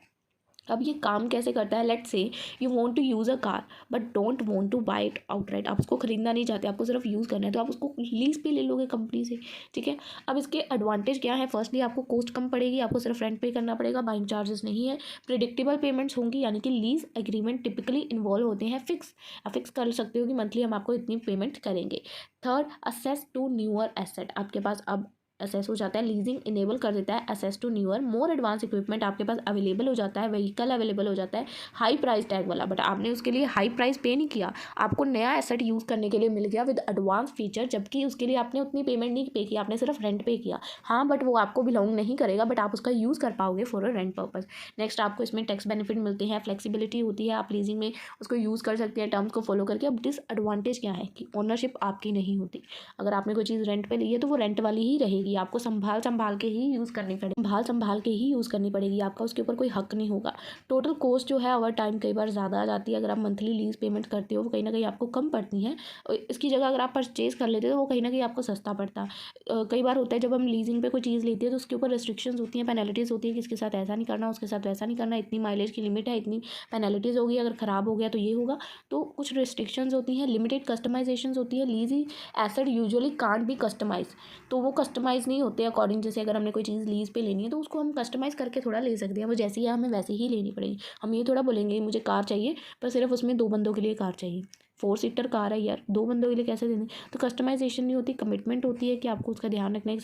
अब ये काम कैसे करता है, let's say you want to use a car but don't want to buy it outright, आप उसको खरीदना नहीं चाहते, आपको सिर्फ यूज़ करना है, तो आप उसको लीज पे ले लोगे कंपनी से, ठीक है। अब इसके एडवांटेज क्या है, फर्स्टली आपको कॉस्ट कम पड़ेगी, आपको सिर्फ रेंट पे करना पड़ेगा, बाइंग चार्जेस नहीं है, प्रिडिक्टेबल पेमेंट्स होंगी, यानी कि लीज एग्रीमेंट टिपिकली इन्वॉल्व होते हैं फिक्स, आप फिक्स कर सकते हो कि मंथली हम आपको इतनी पेमेंट करेंगे। Third, access to newer asset, आपके पास अब असेस हो जाता है, लीजिंग इनेबल कर देता है access to newer more advance equipment आपके पास अवेलेबल हो जाता है, व्हीकल अवेलेबल हो जाता है हाई प्राइस टैग वाला, बट आपने उसके लिए हाई प्राइस पे नहीं किया, आपको नया एसेट यूज़ करने के लिए मिल गया विद एडवांस फीचर, जबकि उसके लिए आपने उतनी पेमेंट नहीं पे की, आपने सिर्फ रेंट पे किया। हाँ, बट वो आपको बिलोंग नहीं करेगा, बट आप उसका यूज़ कर पाओगे for a rent purpose. Next, आपको इसमें टैक्स बेनिफिट मिलते हैं, फ्लेक्सिबिलिटी होती है, आप लीजिंग में उसको यूज़ कर सकते हैं टर्म्स को फॉलो करके। अब डिसएडवांटेज क्या है कि ओनरशिप आपकी नहीं होती, अगर आपने कोई चीज़ रेंट पे ली है तो वो रेंट वाली ही रहेगी, आपको संभाल के ही यूज़ करनी पड़ेगी, संभाल के ही यूज़ करनी पड़ेगी, आपका उसके ऊपर कोई हक नहीं होगा। टोटल कॉस्ट जो है ओवर टाइम कई बार ज़्यादा आ जाती है, अगर आप मंथली लीज पेमेंट करते हो वो कहीं ना कहीं आपको कम पड़ती हैं, और इसकी जगह अगर आप परचेज़ कर लेते हो तो वो कहीं ना कहीं आपको सस्ता पड़ता है। कई बार होता है जब हम लीजिंग पे कोई चीज़ लेते हैं तो उसके ऊपर रिस्ट्रिक्शंस होती हैं, पेनल्टीज़ होती है कि इसके साथ ऐसा नहीं करना, उसके साथ वैसा नहीं करना, इतनी माइलेज की लिमिट है, इतनी पेनल्टीज़ होगी, अगर ख़राब हो गया तो ये होगा, तो कुछ रिस्ट्रिक्शंस होती हैं, लिमिटेड कस्टमाइजेशंस होती है। Leasing asset usually can't be customise, तो वो कस्टमाइज़ नहीं होते अकॉर्डिंग, जैसे अगर हमने कोई चीज़ लीज़ पे लेनी है तो उसको हम कस्टमाइज़ करके थोड़ा ले सकते हैं, वो जैसी है हमें वैसे ही लेनी पड़ेगी। हम ये थोड़ा बोलेंगे मुझे कार चाहिए पर सिर्फ उसमें 2 बंदों के लिए कार चाहिए, 4 सीटर कार है यार, 2 बंदों के लिए कैसे देंगे, तो कस्टमाइजेशन नहीं होती, कमिटमेंट होती है कि आपको उसका ध्यान रखना है,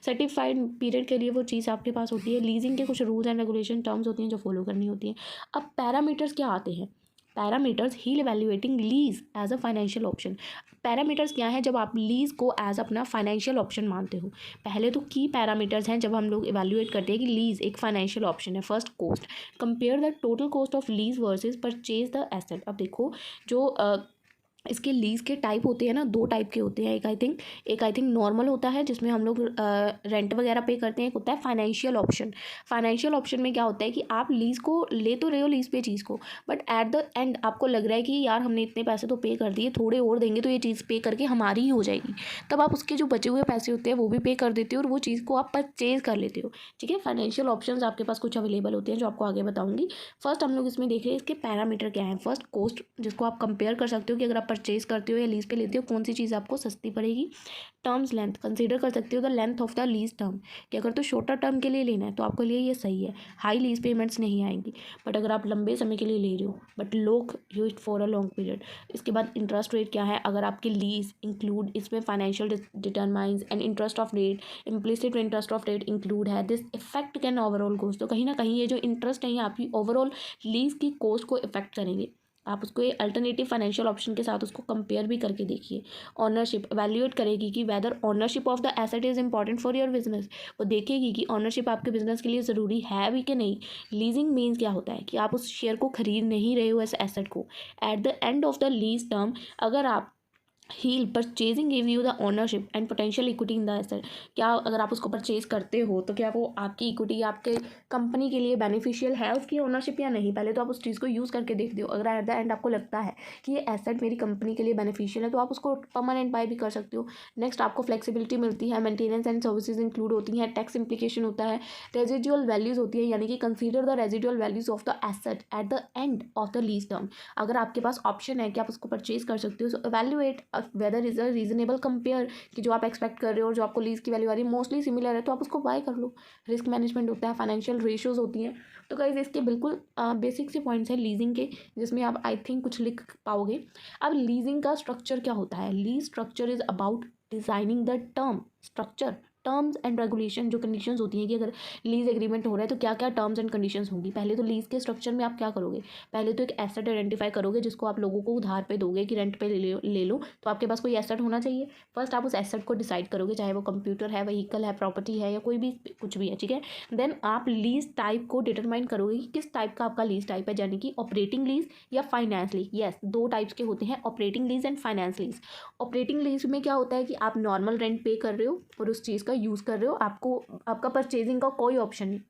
सर्टिफाइड पीरियड के लिए वो चीज़ आपके पास होती है। लीजिंग के कुछ रूल्स एंड रेगुलेशन टर्म्स होती हैं जो फॉलो करनी होती हैं। अब पैरामीटर्स क्या आते हैं, parameters while evaluating lease as a financial option. Parameters क्या है जब आप लीज को एज अपना फाइनेंशियल ऑप्शन मानते हो। पहले तो की पैरामीटर्स हैं जब हम लोग इवेल्युएट करते हैं कि लीज एक फाइनेंशियल ऑप्शन है। First, cost, compare the total cost of lease versus purchase the asset. अब देखो, जो इसके लीज़ के टाइप होते हैं ना, 2 टाइप के होते हैं, एक आई थिंक नॉर्मल होता है जिसमें हम लोग रेंट वगैरह पे करते हैं, एक होता है फाइनेंशियल ऑप्शन। फाइनेंशियल ऑप्शन में क्या होता है कि आप लीज़ को ले तो रहे हो लीज़ पे चीज़ को, बट एट द एंड आपको लग रहा है कि यार हमने इतने पैसे तो पे कर दिए, थोड़े और देंगे तो ये चीज़ पे करके हमारी ही हो जाएगी, तब आप उसके जो बचे हुए पैसे होते हैं वो भी पे कर देते हो और वो चीज़ को आप परचेज कर लेते हो, ठीक है। फाइनेंशियल ऑप्शंस आपके पास कुछ अवेलेबल होते हैं जो आपको आगे बताऊंगी। फर्स्ट हम लोग इसमें देख रहे हैं इसके पैरामीटर क्या है। फर्स्ट, कॉस्ट, जिसको आप कंपेयर कर सकते हो कि अगर आप परचेज करते हो या लीज पे लेते हो कौन सी चीज़ आपको सस्ती पड़ेगी। टर्म्स, लेंथ, कंसीडर कर सकते हो the length of the lease term, कि अगर तो शॉर्टर टर्म के लिए लेना है तो आपके लिए ये सही है, हाई लीज पेमेंट्स नहीं आएंगी, बट अगर आप लंबे समय के लिए ले रहे हो बट लोग use for a long period. इसके बाद इंटरेस्ट रेट क्या है, अगर आपकी लीज इंक्लूड इसमें financial determines and interest of rate, implicit interest of rate include है, this effect can overall cost, तो कहीं ना कहीं ये जो इंटरेस्ट है ये आपकी ओवरऑल लीज की कॉस्ट को इफेक्ट करेंगे। आप उसको ये अल्टरनेटिव फाइनेंशियल ऑप्शन के साथ उसको कंपेयर भी करके देखिए। ऑनरशिप इवैल्यूएट करेगी कि whether ownership of the asset is important for your business, वो देखेगी कि ऑनरशिप आपके बिजनेस के लिए ज़रूरी है भी कि नहीं। लीजिंग मीन्स क्या होता है कि आप उस शेयर को खरीद नहीं रहे हो, इस एसेट को। At the end of the lease term, अगर आप हील purchasing give you the ownership and potential equity in the asset, क्या अगर आप उसको परचेज करते हो तो क्या वो आपकी इक्विटी, आपके कंपनी के लिए बेनिफिशियल है उसकी ओनरशिप या नहीं। पहले तो आप उस चीज़ को यूज़ करके देखते हो, अगर एट द एंड आपको लगता है कि ये एसेट मेरी कंपनी के लिए बेनिफिशियल है तो आप उसको परमानेंट बाय भी कर सकते हो। नेक्स्ट, आपको फ्लेक्सिबिलिटी मिलती है, मेंटेनेंस एंड सर्विसेज इंक्लूड होती हैं, टैक्स इंप्लीकेशन होता है, रेजिडुअल वैल्यूज़ होती है, यानी कि consider the residual values of the asset eight the end of the lease term. अगर आपके पास ऑप्शन है कि आप उसको परचेज कर सकते हो, so evaluate whether is a reasonable compare, कि जो आप एक्सपेक्ट कर रहे हो और जो आपको लीज की वैल्यू आ रही है मोस्टली सिमिलर है तो आप उसको बाय कर लो। रिस्क मैनेजमेंट होता है, फाइनेंशियल रेशियोज होती हैं। तो गाइस इसके बिल्कुल बेसिक से पॉइंट्स हैं लीजिंग के, जिसमें आप आई थिंक कुछ लिख पाओगे। अब लीजिंग का स्ट्रक्चर क्या होता है, lease structure is about designing the term structure terms and regulation जो कंडीशंस होती हैं कि अगर लीज एग्रीमेंट हो रहा है तो क्या क्या टर्म्स एंड कंडीशंस होंगी। पहले तो लीज के स्ट्रक्चर में आप क्या करोगे, पहले तो एक एसेट आइडेंटिफाई करोगे जिसको आप लोगों को उधार पे दोगे कि रेंट पे ले लो, तो आपके पास कोई एसेट होना चाहिए। फर्स्ट आप उस एसेट को डिसाइड करोगे, चाहे वो कंप्यूटर है, व्हीकल है, प्रॉपर्टी है या कोई भी कुछ भी है, ठीक है। देन आप लीज टाइप को डिटरमाइन करोगे कि किस टाइप का आपका लीज टाइप है, यानी कि ऑपरेटिंग लीज या फाइनेंस लीज। यस, दो टाइप्स के होते हैं, operating lease and finance lease. Operating lease में क्या होता है कि आप नॉर्मल रेंट पे कर रहे हो और उस चीज़ का यूज़ कर रहे हो, आपको आपका परचेजिंग का कोई ऑप्शन नहीं,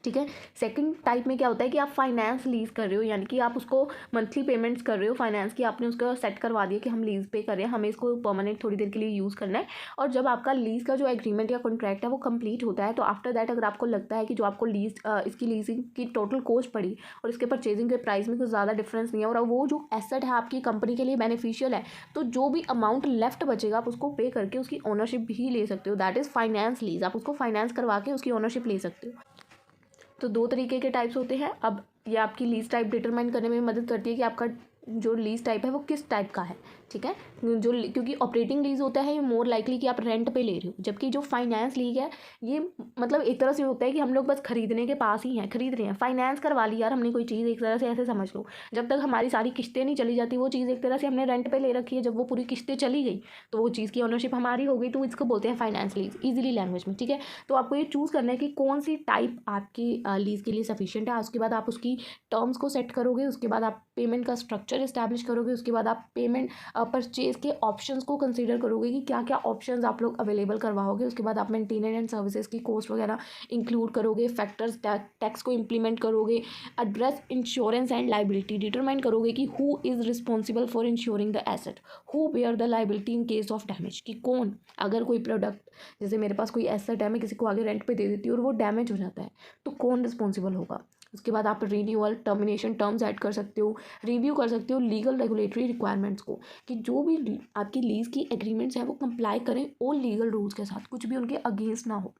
ठीक है। सेकंड टाइप में क्या होता है कि आप फाइनेंस लीज कर रहे हो, यानी कि आप उसको मंथली पेमेंट्स कर रहे हो फाइनेंस की, आपने उसका सेट करवा दिया कि हम लीज पे कर रहे हैं, हमें इसको परमानेंट थोड़ी देर के लिए यूज़ करना है। और जब आपका लीज का जो एग्रीमेंट या कॉन्ट्रैक्ट है वो कंप्लीट होता है, तो आफ्टर दैट अगर आपको लगता है कि जो आपको इसकी लीजिंग की टोटल कॉस्ट पड़ी और इसके परचेजिंग के प्राइस में कुछ ज़्यादा डिफरेंस नहीं है और वो जो एसेट है आपकी कंपनी के लिए बेनिफिशियल है, तो जो भी अमाउंट लेफ्ट बचेगा आप उसको पे करके उसकी ओनरशिप भी ले सकते हो। That is finance lease. आप उसको फाइनेंस करवा के उसकी ओनरशिप ले सकते हो। तो दो तरीके के टाइप्स होते हैं। अब ये आपकी लीज टाइप डिटरमाइन करने में मदद करती है कि आपका जो लीज टाइप है वो किस टाइप का है, ठीक है। क्योंकि ऑपरेटिंग लीज होता है ये मोर लाइकली कि आप रेंट पे ले रहे हो, जबकि जो फाइनेंस लीज है ये मतलब एक तरह से होता है कि हम लोग बस खरीदने के पास ही हैं, खरीद रहे हैं, फाइनेंस करवा ली यार हमने कोई चीज़, एक तरह से ऐसे समझ लो। जब तक हमारी सारी किस्तें नहीं चली जाती वो चीज़ एक तरह से हमने रेंट पे ले रखी है, जब वो पूरी किस्तें चली गई तो वो चीज़ की ओनरशिप हमारी हो गई, तो इसको बोलते हैं फाइनेंस लीज ईजिली लैंग्वेज में, ठीक है। तो आपको ये चूज़ करना है कि कौन सी टाइप आपकी लीज के लिए सफिशिएंट है। उसके बाद आप उसकी टर्म्स को सेट करोगे, उसके बाद आप पेमेंट का स्ट्रक्चर इस्टेब्लिश करोगे, उसके बाद आप पेमेंट परचेज के ऑप्शंस को कंसीडर करोगे कि क्या क्या ऑप्शंस आप लोग अवेलेबल करवाओगे। उसके बाद आप मेंटेनेंस एंड सर्विसेज की कॉस्ट वगैरह इंक्लूड करोगे, फैक्टर्स टैक्स को इम्प्लीमेंट करोगे, address insurance and liability determine करोगे कि who is responsible for insuring the asset, who bear the liability in case of damage, कि कौन, अगर कोई प्रोडक्ट जैसे मेरे पास कोई एसेट है मैं किसी को आगे रेंट पे दे देती हूँ और वो डैमेज हो जाता है तो कौन रिस्पॉन्सिबल होगा। उसके बाद आप रिन्यूअल टर्मिनेशन टर्म्स ऐड कर सकते हो, रिव्यू कर सकते हो लीगल रेगुलेटरी रिक्वायरमेंट्स को, कि जो भी आपकी लीज की एग्रीमेंट्स हैं वो कंप्लाई करें ऑल लीगल रूल्स के साथ, कुछ भी उनके अगेंस्ट ना हो,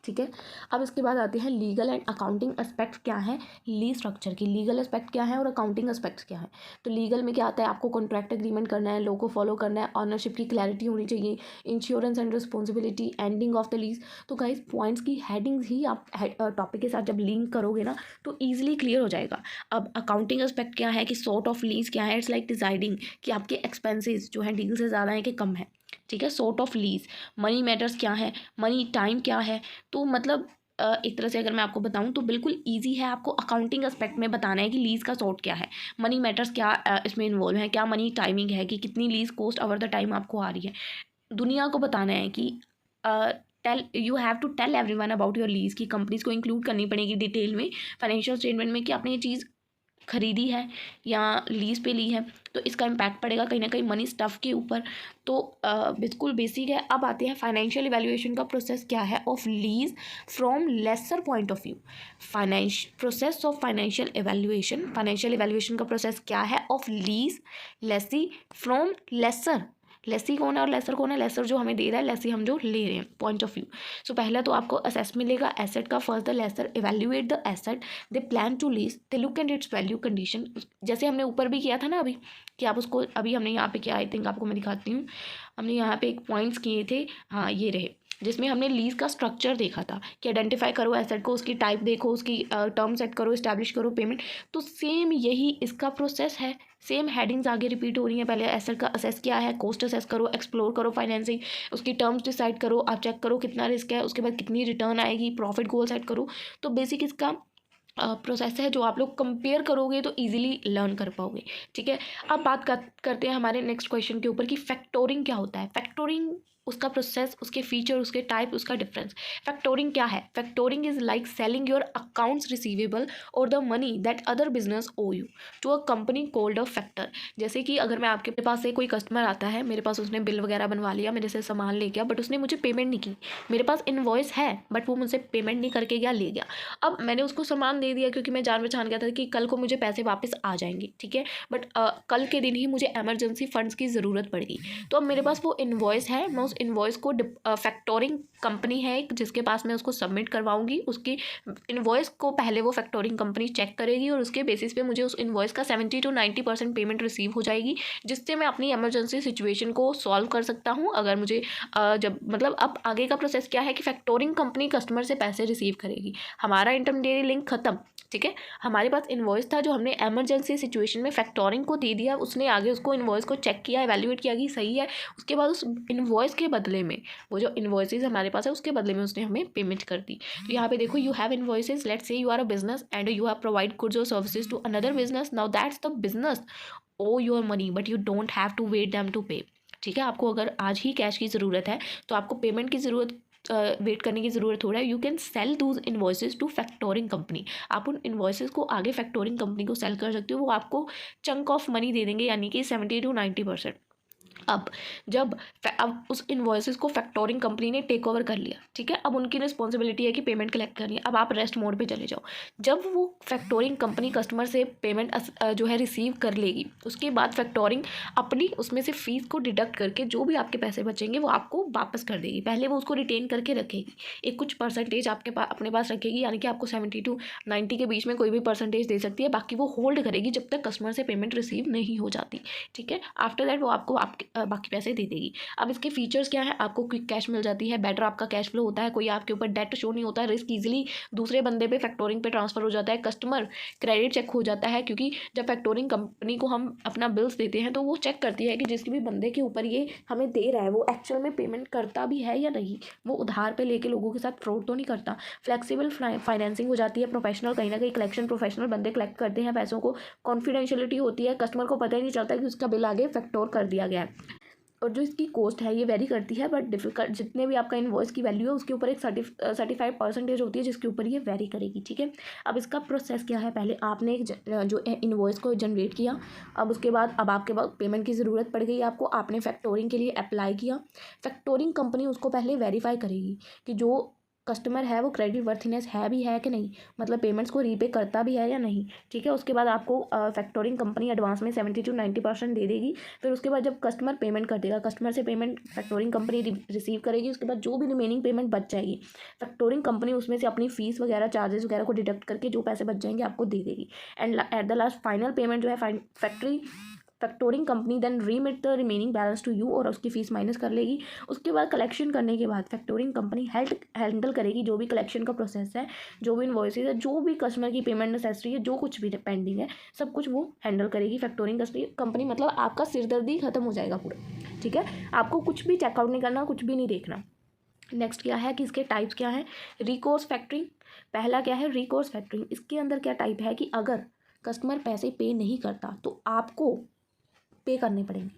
ठीक है। अब इसके बाद आते हैं लीगल एंड अकाउंटिंग एस्पेक्ट क्या है लीज स्ट्रक्चर की, लीगल एस्पेक्ट क्या है और अकाउंटिंग एस्पेक्ट्स क्या है। तो लीगल में क्या आता है, आपको कॉन्ट्रैक्ट एग्रीमेंट करना है, लॉ को फॉलो करना है, ऑनरशिप की क्लैरिटी होनी चाहिए, insurance and responsibility, ending of the lease. तो गाइस पॉइंट्स की हेडिंग्स ही आप टॉपिक के साथ जब लिंक करोगे ना तो ईजिली क्लियर हो जाएगा। अब अकाउंटिंग एस्पेक्ट क्या है कि सॉर्ट ऑफ लीज क्या है, इट्स लाइक डिसाइडिंग कि आपके एक्सपेंसेस जो है डील से ज़्यादा है कि कम है, ठीक है। Sort of lease, money matters क्या है, मनी टाइम क्या है। तो मतलब एक तरह से अगर मैं आपको बताऊं तो बिल्कुल इजी है, आपको अकाउंटिंग एस्पेक्ट में बताना है कि लीज़ का सॉर्ट क्या है, मनी मैटर्स क्या इसमें इन्वॉल्व है, क्या मनी टाइमिंग है कि कितनी lease cost over the time आपको आ रही है। दुनिया को बताना है कि you have to tell everyone about your lease, की कंपनीज को इंक्लूड करनी पड़ेगी डिटेल में फाइनेंशियल स्टेटमेंट में कि आपने ये चीज़ खरीदी है या लीज़ पे ली है, तो इसका इम्पैक्ट पड़ेगा कहीं ना कहीं मनी स्टफ़ के ऊपर। तो बिल्कुल बेसिक है। अब आते हैं फाइनेंशियल इवैल्यूएशन का प्रोसेस क्या है of lease from lessor point of view. Process of financial evaluation का प्रोसेस क्या है of lease lessee from lessor. Lessee कौन है और लेसर कौन है, लेसर जो हमें दे रहा है, लेसी हम जो ले रहे हैं, पॉइंट ऑफ व्यू। सो पहला तो आपको असेस मिलेगा एसेट का, first the lessor evaluate the asset, they plan to lease, they look at its value condition, जैसे हमने ऊपर भी किया था ना अभी कि आप उसको, अभी हमने यहाँ पे किया, आई थिंक आपको मैं दिखाती हूँ, हमने यहाँ पे एक पॉइंट्स किए थे, हाँ ये रहे, जिसमें हमने लीज का स्ट्रक्चर देखा था कि आइडेंटिफाई करो एसेट को, उसकी टाइप देखो, उसकी टर्म सेट करो, इस्टेब्लिश करो पेमेंट। तो सेम यही इसका प्रोसेस है, सेम हेडिंग्स आगे रिपीट हो रही हैं। पहले एसेट का असेस किया है, कॉस्ट असेस करो, एक्सप्लोर करो फाइनेंसिंग, उसकी टर्म्स डिसाइड करो, आप चेक करो कितना रिस्क है, उसके बाद कितनी रिटर्न आएगी, प्रॉफिट गोल सेट करो। तो बेसिक इसका प्रोसेस है जो आप लोग कंपेयर करोगे तो इजीली लर्न कर पाओगे, ठीक है। अब बात करते हैं हमारे नेक्स्ट क्वेश्चन के ऊपर कि फैक्टोरिंग क्या होता है। फैक्टोरिंग, उसका प्रोसेस, उसके फीचर, उसके टाइप, उसका डिफरेंस। फैक्टोरिंग क्या है, factoring is like selling your accounts receivable और the money that other business owe you to a company called a factor. जैसे कि अगर मैं आपके पास से कोई कस्टमर आता है, मेरे पास उसने बिल वगैरह बनवा लिया, मेरे से सामान ले गया, बट उसने मुझे पेमेंट नहीं की, मेरे पास इनवॉइस है बट वो मुझसे पेमेंट नहीं करके गया, ले गया। अब मैंने उसको सामान दे दिया क्योंकि मैं जान पहचान गया था कि कल को मुझे पैसे वापस आ जाएंगे, ठीक है, बट कल के दिन ही मुझे एमरजेंसी फंड्स की ज़रूरत पड़ेगी। तो अब मेरे पास वो इनवॉइस है, मैं उस इन्वॉइस को फैक्टोरिंग कंपनी है एक जिसके पास मैं उसको सबमिट करवाऊंगी। उसकी इन्वॉइस को पहले वो फैक्टोरिंग कंपनी चेक करेगी और उसके बेसिस पे मुझे उस इन्वॉइस का 70 to 90% पेमेंट रिसीव हो जाएगी, जिससे मैं अपनी इमरजेंसी सिचुएशन को सॉल्व कर सकता हूँ। अगर मुझे जब मतलब अब आगे का प्रोसेस क्या है कि फैक्टोरिंग कंपनी कस्टमर से पैसे रिसीव करेगी, हमारा इंटरमीडिएट लिंक खत्म, ठीक है। हमारे पास इन्वॉइस था जो हमने इमरजेंसी सिचुएशन में फैक्टोरिंग को दे दिया, उसने आगे उसको इन्वॉइस को चेक किया, एवेल्यूएट किया कि सही है। उसके बाद उस इन्वॉइस के बदले में वो जो इन्वॉइसेस हमारे पास है उसके बदले में उसने हमें पेमेंट कर दी। तो यहाँ पे देखो, you have invoices, let's say you are a business and you have provide goods और services to another business, now that's the business owe your money but you don't have to wait them to pay, ठीक है। आपको अगर आज ही कैश की ज़रूरत है तो आपको पेमेंट की ज़रूरत वेट करने की ज़रूरत हो रहा है। You can sell those invoices to factoring company, आप उन इन्वॉइसेस को आगे फैक्टोरिंग कंपनी को सेल कर सकते हो, वो आपको चंक ऑफ मनी दे देंगे, यानी कि 70 to 90%। अब उस इन्वॉइसेस को फैक्टोरिंग कंपनी ने टेक ओवर कर लिया, ठीक है। अब उनकी रिस्पॉन्सिबिलिटी है कि पेमेंट कलेक्ट करनी है। अब आप रेस्ट मोड पे चले जाओ। जब वो फैक्टोरिंग कंपनी कस्टमर से पेमेंट जो है रिसीव कर लेगी, उसके बाद फैक्टोरिंग अपनी उसमें से फ़ीस को डिडक्ट करके जो भी आपके पैसे बचेंगे वो आपको वापस कर देगी। पहले वो उसको रिटेन करके रखेगी, एक कुछ परसेंटेज आपके पास अपने पास रखेगी, यानी कि आपको 70 to 90 के बीच में कोई भी परसेंटेज दे सकती है, बाकी वो होल्ड करेगी जब तक कस्टमर से पेमेंट रिसीव नहीं हो जाती, ठीक है। आफ्टर दैट वो आपको आपके बाकी पैसे दे देगी। अब इसके फीचर्स क्या है, आपको क्विक कैश मिल जाती है, बेटर आपका कैश फ्लो होता है, कोई आपके ऊपर डेट शो नहीं होता है, रिस्क इजीली दूसरे बंदे पे फैक्टोरिंग पे ट्रांसफर हो जाता है, कस्टमर क्रेडिट चेक हो जाता है, क्योंकि जब फैक्टोरिंग कंपनी को हम अपना बिल्स देते हैं तो वो चेक करती है कि जिसके भी बंदे के ऊपर ये हमें दे रहा है वो एक्चुअल में पेमेंट करता भी है या नहीं, वो उधार पे लेके लोगों के साथ फ्रॉड तो नहीं करता। फ्लेक्सिबल फाइनेंसिंग हो जाती है, प्रोफेशनल कहीं ना कहीं कलेक्शन प्रोफेशनल बंदे कलेक्ट करते हैं पैसों को, कॉन्फिडेंशियलिटी होती है, कस्टमर को पता ही नहीं चलता कि उसका बिल आगे फैक्टोर कर दिया गया है। और जो इसकी कॉस्ट है ये वेरी करती है, बट डिफिकल्ट जितने भी आपका इन्वॉइस की वैल्यू है उसके ऊपर एक 35% होती है जिसके ऊपर ये वेरी करेगी, ठीक है। अब इसका प्रोसेस क्या है, पहले आपने एक जो इन्वॉइस को जनरेट किया, अब उसके बाद अब आपके पास पेमेंट की ज़रूरत पड़ गई आपको, आपने फैक्टोरिंग के लिए अप्लाई किया। फैक्टोरिंग कंपनी उसको पहले वेरीफाई करेगी कि जो कस्टमर है वो क्रेडिट वर्थिनेस है भी है कि नहीं, मतलब पेमेंट्स को रीपे करता भी है या नहीं, ठीक है। उसके बाद आपको फैक्टोरिंग कंपनी एडवांस में 70 to 90% दे देगी। फिर उसके बाद जब कस्टमर पेमेंट कर देगा, कस्टमर से पेमेंट फैक्टोरिंग कंपनी रिसीव करेगी, उसके बाद जो भी रिमेनिंग पेमेंट बच जाएगी फैक्टोरिंग कंपनी उसमें से अपनी फीस वगैरह चार्जेस वगैरह को डिडक्ट करके जो पैसे बच जाएंगे आपको दे देगी। And at the last final payment जो है factoring company then remit the remaining balance to you, और उसकी फीस माइनस कर लेगी। उसके बाद कलेक्शन करने के बाद फैक्टोरिंग कंपनी हैंडल करेगी जो भी कलेक्शन का प्रोसेस है, जो भी इन्वॉइसेज है, जो भी कस्टमर की पेमेंट नेसेसरी है, जो कुछ भी पेंडिंग है, सब कुछ वो हैंडल करेगी फैक्टोरिंग कंपनी। मतलब आपका सिरदर्दी खत्म हो जाएगा पूरा, ठीक है। आपको कुछ भी चेकआउट नहीं करना, कुछ भी नहीं देखना। नेक्स्ट क्या है कि इसके टाइप्स क्या हैं, रिकोर्स फैक्टरिंग। पहला क्या है, रिकोर्स फैक्टरिंग। इसके अंदर क्या टाइप है कि अगर कस्टमर पैसे पे नहीं करता तो आपको पे करने पड़ेंगे।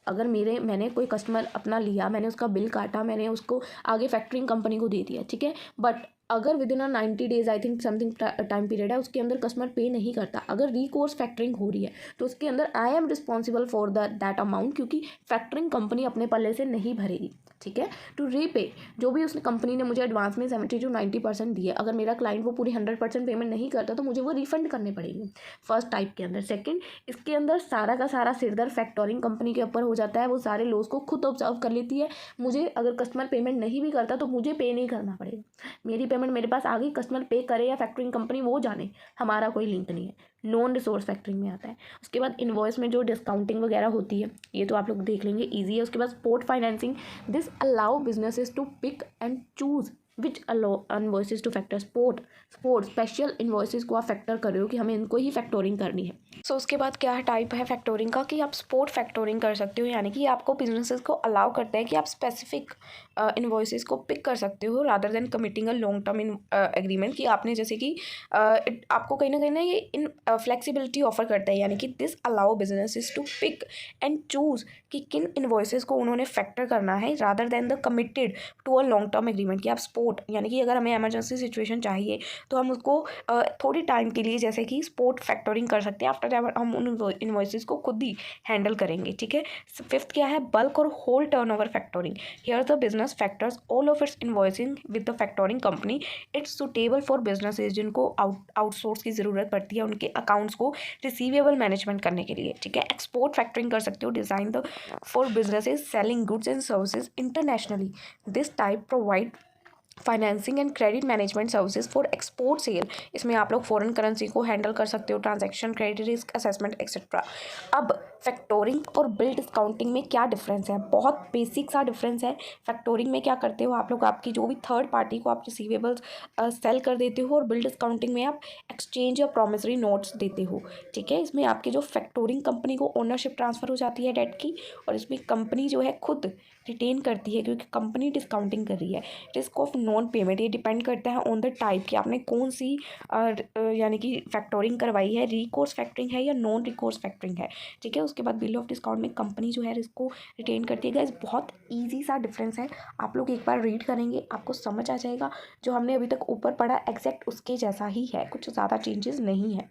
अगर मैंने कोई कस्टमर अपना लिया, मैंने उसका बिल काटा, मैंने उसको आगे फैक्टरिंग कंपनी को दे दिया, ठीक है। बट अगर with in 90 days I think something time period है, उसके अंदर कस्टमर पे नहीं करता, अगर रिकोर्स फैक्टरिंग हो रही है तो उसके अंदर I am responsible for that amount, क्योंकि फैक्टरिंग कंपनी अपने पल्ले से नहीं भरेगी, ठीक है। टू रीपे जो भी उसने कंपनी ने मुझे एडवांस में 70 to 90% दिए, अगर मेरा क्लाइंट वो पूरी 100% पेमेंट नहीं करता तो मुझे वो रिफंड करने पड़ेंगे, फर्स्ट टाइप के अंदर। सेकेंड, इसके अंदर सारा का सारा सिरदर्द फैक्टरिंग कंपनी के ऊपर हो जाता है, वो सारे लॉस को खुद ऑब्जर्व कर लेती है। मुझे अगर कस्टमर पेमेंट नहीं भी करता तो मुझे पे नहीं करना पड़ेगा, मेरी पेमेंट मेरे पास आ गई, कस्टमर पे करे या फैक्टरिंग कंपनी वो जाने, हमारा कोई लिंक नहीं है, नॉन रिसोर्स फैक्टरिंग में आता है। उसके बाद इन्वॉइस में जो डिस्काउंटिंग वगैरह होती है ये तो आप लोग देख लेंगे, ईजी है। उसके बाद spot financing, this allow businesses to pick and choose which allow invoices to factor. Spot special invoices को आप फैक्टर कर रहे हो कि हमें इनको ही फैक्टोरिंग करनी है। सो उसके बाद क्या टाइप है फैक्टोरिंग का कि आप स्पोर्ट फैक्टोरिंग कर सकते हो, यानी कि आपको बिजनेसेस को अलाउ करता है कि आप स्पेसिफिक इन्वॉइसेस को पिक कर सकते हो rather than committing a long term agreement, कि आपने जैसे कि आपको कहीं ना ये इन फ्लेक्सिबिलिटी ऑफर करता है, यानी कि this allow businesses to pick and choose कि किन इन्वॉइसेस को उन्होंने फैक्टर करना है rather than the committed to a long term agreement. कि आप स्पोर्ट यानी कि अगर हमें इमरजेंसी सिचुएशन चाहिए तो हम उसको थोड़ी टाइम के लिए जैसे कि स्पोर्ट फैक्टरिंग कर सकते हैं, आफ्टर एवर हम उन इन्वॉइसेस को खुद ही हैंडल करेंगे, ठीक है। फिफ्थ क्या है, बल्क और whole turnover factoring. Here the business factors all of its invoicing with the factoring company. It's suitable for businesses जिनको आउटसोर्स की ज़रूरत पड़ती है उनके अकाउंट्स को रिसीवेबल मैनेजमेंट करने के लिए, ठीक है। एक्सपोर्ट फैक्टरिंग कर सकते हो, design the for businesses selling goods and services internationally. This type provide financing and credit management services for export cell. इसमें आप लोग फॉरेन करेंसी को हैंडल कर सकते हो, transaction, credit risk assessment etcetera. अब फैक्टोरिंग और बिल डिस्काउंटिंग में क्या डिफरेंस है, बहुत बेसिक सा डिफरेंस है। फैक्टोरिंग में क्या करते हो आप लोग, आपकी जो भी थर्ड पार्टी को आप रिसीवेबल्स सेल कर देते हो, और बिल डिस्काउंटिंग में आप एक्सचेंज या प्रॉमिसरी नोट्स देते हो, ठीक है। इसमें आपकी जो फैक्टोरिंग कंपनी को ओनरशिप ट्रांसफ़र हो जाती है डेट की, और इसमें कंपनी जो है खुद रिटेन करती है क्योंकि कंपनी डिस्काउंटिंग कर रही है। रिस्क ऑफ नॉन पेमेंट, ये डिपेंड करता है ऑन द टाइप कि आपने कौन सी यानी कि फैक्टोरिंग करवाई है, रिकोर्स फैक्टरिंग है या नॉन रिकोर्स फैक्टरिंग है, ठीक है। उसके बाद बिल ऑफ डिस्काउंट में कंपनी जो है रिस्क को रिटेन करती है। गाइस बहुत ईजी सा डिफरेंस है, आप लोग एक बार रीड करेंगे आपको समझ आ जाएगा। जो हमने अभी तक ऊपर पढ़ा एग्जैक्ट उसके जैसा ही है, कुछ ज़्यादा चेंजेस नहीं है।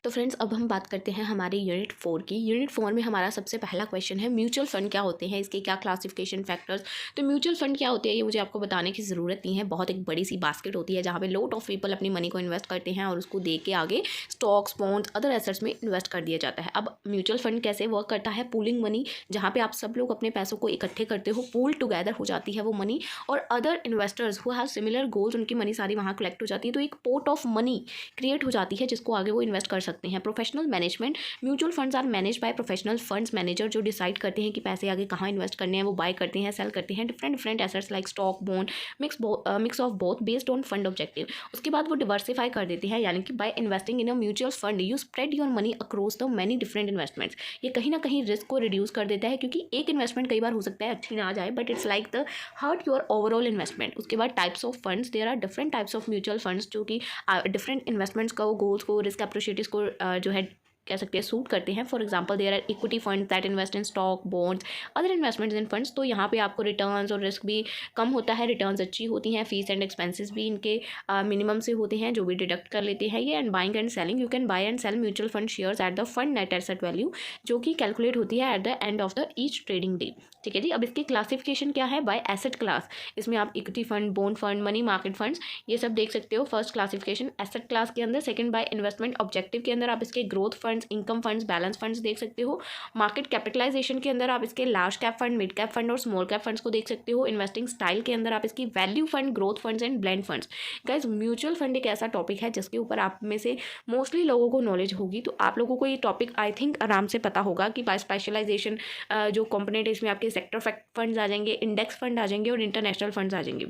तो फ्रेंड्स अब हम बात करते हैं हमारे यूनिट 4 की। यूनिट 4 में हमारा सबसे पहला क्वेश्चन है म्यूचुअल फंड क्या होते हैं, इसके क्या क्लासिफिकेशन फैक्टर्स। तो म्यूचुअल फंड क्या होते हैं ये मुझे आपको बताने की ज़रूरत नहीं है। बहुत एक बड़ी सी बास्केट होती है जहाँ पे लॉट ऑफ पीपल अपनी मनी को इन्वेस्ट करते हैं और उसको दे के आगे स्टॉक्स, बॉन्ड्स, अदर एसेट्स में इन्वेस्ट कर दिया जाता है। अब म्यूचुअल फंड कैसे वर्क करता है, पूलिंग मनी, जहाँ पे आप सब लोग अपने पैसों को इकट्ठे करते हो, पूल टुगेदर हो जाती है वो मनी, और other investors who have similar goals, उनकी मनी सारी वहाँ कलेक्ट हो जाती है, तो एक पोर्ट ऑफ मनी क्रिएट हो जाती है जिसको आगे वो इन्वेस्ट कर सकते हैं। Professional management, mutual funds are manage by professional funds manager, जो डिसाइड करते हैं कि पैसे आगे कहाँ इन्वेस्ट करने हैं। वो बाय करते हैं, सेल करते हैं different assets like stock, bond, mix of both based on fund objective. उसके बाद वो डिवर्सिफाई कर देते हैं, यानी कि by investing in a mutual fund you spread your money across the many different investments. ये कहीं ना कहीं रिस्क को रिड्यूस कर देता है, क्योंकि एक इन्वेस्टमेंट कई बार हो सकता है अच्छी ना आ जाए, but it's like the hurt your overall investment. उसके बाद types of funds, there are different types of mutual funds जो कि डिफरेंट इन्वेस्टमेंट्स को, गोल्स को, रिस्क एप्रोचिएटिव्स को जो है कह सकते हैं सूट करते हैं। For example there are equity fund that invest in stock, bonds, other investments in funds. तो यहाँ पे आपको रिटर्न्स और रिस्क भी कम होता है, रिटर्न्स अच्छी होती हैं, फीस एंड एक्सपेंसेस भी इनके मिनिमम से होते हैं जो भी डिडक्ट कर लेते हैं ये। And buying and selling, you can buy and sell mutual fund shares at the fund net asset value, जो कि कैलकुलेट होती है at the end of the each trading day, ठीक है जी। अब इसकी क्लासिफिकेशन क्या है, बाय एसेट क्लास। इसमें आप equity fund, bond fund, money market funds ये सब देख सकते हो। फर्स्ट क्लासिफिकेशन एसेट क्लास के अंदर। सेकंड बाय इन्वेस्टमेंट ऑब्जेक्टिव के अंदर आप इसके growth funds, income funds, balance funds देख सकते हो। मार्केट कैपिटलाइजेशन के अंदर आप इसके large cap fund, mid cap fund और स्मॉल कैप फंड्स को देख सकते हो। इन्वेस्टिंग स्टाइल के अंदर आप इसकी value fund, growth funds and blend funds. Guys mutual fund एक ऐसा टॉपिक है जिसके ऊपर आप में से मोस्टली लोगों को नॉलेज होगी, तो आप लोगों को ये टॉपिक आई थिंक आराम से पता होगा कि बाय स्पेशलाइजेशन जो कंपोनेंट है इसमें आपके सेक्टर फंड्स आ जाएंगे, इंडेक्स फंड आ जाएंगे और इंटरनेशनल फंड्स आ जाएंगे।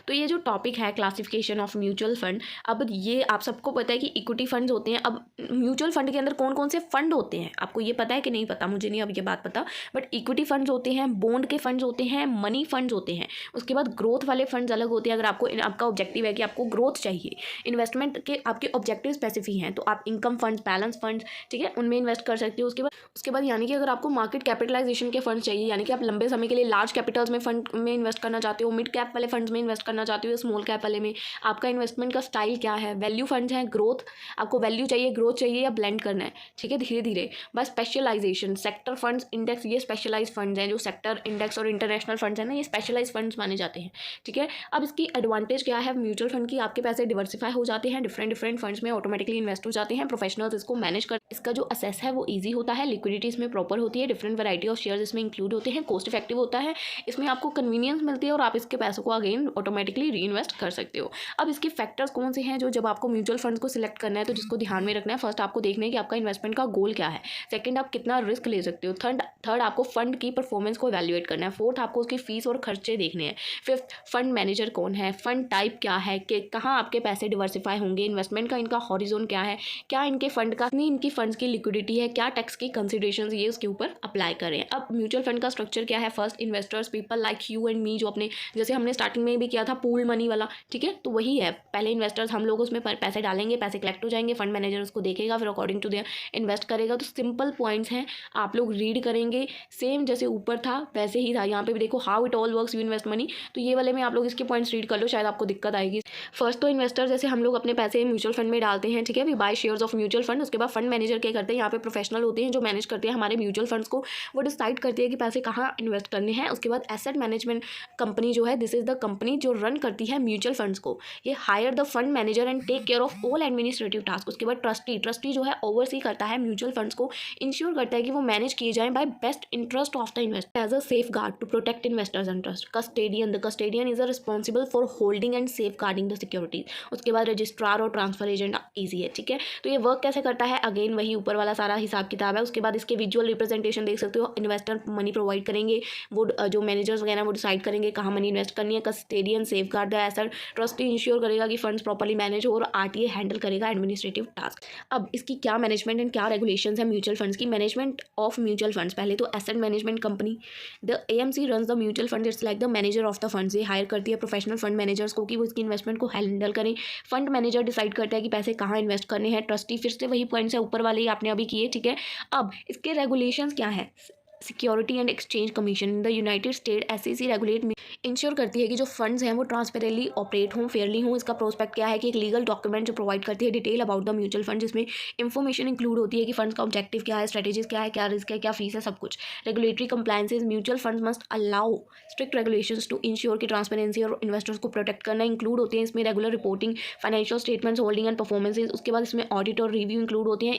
तो ये जो टॉपिक है क्लासिफिकेशन ऑफ म्यूचुअल फंड, अब ये आप सबको पता है कि इक्विटी फंड्स होते हैं। अब म्यूचुअल फंड के अंदर कौन कौन से फंड होते हैं आपको ये पता है कि नहीं पता, मुझे नहीं अब ये बात पता, बट इक्विटी फंड्स होते हैं, बॉन्ड के फंड्स होते हैं, मनी फंड्स होते हैं। उसके बाद ग्रोथ वाले फंड्स अलग होते हैं। अगर आपको आपका ऑब्जेक्टिव है कि आपको ग्रोथ चाहिए, इन्वेस्टमेंट के आपके ऑब्जेक्टिव स्पेसिफिक हैं, तो आप इनकम फंड्स, बैलेंस फंड्स, ठीक है, उनमें इन्वेस्ट कर सकते हो। उसके बाद यानी कि अगर आपको मार्केट कैपिटलाइजेशन के फंड चाहिए, यानी कि आप लंबे समय के लिए लार्ज कैपिटल्स में फंड में इन्वेस्ट करना चाहते हो, मिड कैप वाले फंड्स में इन्वेस्ट करना चाहते हो, स्मॉल कैप वाले में, आपका इन्वेस्टमेंट का स्टाइल क्या है, वैल्यू फंड्स हैं, ग्रोथ, आपको वैल्यू चाहिए, ग्रोथ चाहिए या ब्लेंड करना है, ठीक है, धीरे धीरे। बस स्पेशलाइजेशन, सेक्टर फंड्स, इंडेक्स, ये स्पेशलाइज फंड्स हैं। जो सेक्टर, इंडेक्स और इंटरनेशनल फंड्स हैं ना, ये स्पेशलाइज फंड्स माने जाते हैं, ठीक है। अब इसकी एडवांटेज क्या है म्यूचुअल फंड की, आपके पैसे डिवर्सिफाई हो जाते हैं, डिफरेंट फंड्स में ऑटोमेटिकली इन्वेस्ट हो जाते हैं, प्रोफेशनल्स इसको मैनेज कर, इसका जो असेस है वो ईजी होता है, लिक्विडिटी इसमें प्रॉपर होती है, डिफरेंट वैरायटी ऑफ शेयर्स इसमें इंक्लूड होते हैं, कॉस्ट इफेक्टिव होता है, इसमें आपको कन्वीनियंस मिलती है और आप इसके पैसों को अगेन ऑटोमेटिकली री इन्वेस्ट कर सकते हो। अब इसके फैक्टर्स कौन से हैं जो जब आपको म्यूचुअल फंड्स को सिलेक्ट करना है तो जिसको ध्यान में रखना है, फर्स्ट आपको देखना है कि आपका इन्वेस्टमेंट का गोल क्या है, सेकंड आप कितना रिस्क ले सकते हो, थर्ड आपको फंड की परफॉर्मेंस को इवैल्यूएट करना है, फोर्थ आपको उसकी फीस और खर्चे देखने हैं, फिफ्थ फंड मैनेजर कौन है, फंड टाइप क्या है, कि कहाँ आपके पैसे डिवर्सिफाई होंगे, इन्वेस्टमेंट का इनका हॉरिजोन क्या है, क्या इनके फंड का इनकी फंड्स की लिक्विडिटी है, क्या टैक्स की कंसिडरेशंस ये उसके ऊपर अप्लाई करें। अब म्यूचुअल फंड का स्ट्रक्चर क्या है, first investors, people like you and me, जो अपने जैसे हमने स्टार्टिंग में भी किया था पूल मनी वाला, ठीक है। तो वही है, पहले इन्वेस्टर्स हम लोग उसमें पैसे डालेंगे, पैसे कलेक्ट हो जाएंगे, फंड मैनेजर उसको देखेगा, फिर अकॉर्डिंग टू देयर इन्वेस्ट करेगा। तो सिंपल पॉइंट्स हैं, आप लोग रीड करेंगे, सेम जैसे ऊपर था वैसे ही था, यहाँ पे भी देखो how it all works, you invest money. तो ये वाले में आप लोग इसके पॉइंट्स रीड कर लो, शायद आपको दिक्कत आएगी। फर्स्ट तो इन्वेस्टर जैसे हम लोग अपने पैसे म्यूचुअल फंड में डालते हैं, ठीक है, we buy shares of mutual fund. उसके बाद फंड मैनेजर क्या करते हैं, यहाँ पे प्रोफेशनल होते हैं जो मैनेज करते हैं हमारे म्यूचुअल फंड्स को, वो डिसाइड करती है कि पैसे कहाँ इन्वेस्ट करने हैं। उसके बाद एसेट मैनेजमेंट कंपनी जो है, दिस इज द कंपनी जो रन करती है म्यूचुअल फंड्स को, ये hire the fund manager and take care of all administrative task. उसके बाद ट्रस्टी जो है ओवरसी करता है म्यूचुअल फंड्स को, इंश्योर करता है कि वो मैनेज किए जाएं by best interest of the investor as a safeguard to protect investors interest. Custodian, the custodian is responsible for holding and safeguarding the securities. उसके बाद रजिस्ट्रार और ट्रांसफर एजेंट ईजी है, ठीक है। तो ये वर्क कैसे करता है, अगेन वही ऊपर वाला सारा हिसाब किताब है। उसके बाद इसके विजुअल रिप्रेजेंटेशन देख सकते हो, इन्वेस्टर मनी प्रोवाइड करेंगे, वो जो मैनेजर्स वगैरह वो डिसाइड करेंगे कहाँ मनी इन्वेस्ट करनी है। Custodian safeguard the asset, trustee insure करेगा कि फंड्स प्रॉपर्ली मैनेज हो, और आरटीए हैंडल करेगा एडमिनिस्ट्रेटिव टास्क। अब इसकी क्या मैनेजमेंट एंड क्या रेगुलेशंस है म्यूचुअल फंड्स की। मैनेजमेंट ऑफ म्यूचुअल फंड्स, पहले तो asset management company, the AMC runs the mutual fund, it's like the manager of the funds. ये हायर करती है प्रोफेशनल फंड मैनेजर्स को कि वो इसकी इन्वेस्टमेंट को हैंडल करें। फंड मैनेजर डिसाइड करता है कि पैसे कहाँ इन्वेस्ट करने हैं। ट्रस्टी, फिर से वही पॉइंट्स है ऊपर वाले ही आपने अभी किए, ठीक है। अब इसके रेगुलेशंस क्या है, security and exchange commission in the United state SEC regulate ensure करती है कि जो फंड्स हैं वो ट्रांसपेरेंटली ऑपरेट हों, फेयरली हों। इसका प्रोस्पेक्ट क्या है कि एक लीगल डॉक्यूमेंट जो प्रोवाइड करती है detail about the mutual fund, जिसमें इंफॉर्मेशन इंक्लूड होती है कि फंड्स का ऑब्जेक्टिव क्या है, स्ट्रेटेजीज क्या है, क्या रिस्क है, क्या फीस है, सब कुछ। Regulatory compliances, mutual funds must allow strict regulations to ensure की ट्रांसपेरेंसी और इन्वेस्टर्स को प्रोटेक्ट करना इंक्लूड होते हैं। इसमें regular reporting, financial statements, holding and performances. उसके बाद इसमें ऑडिट और रिव्यू इंक्लूड होते हैं।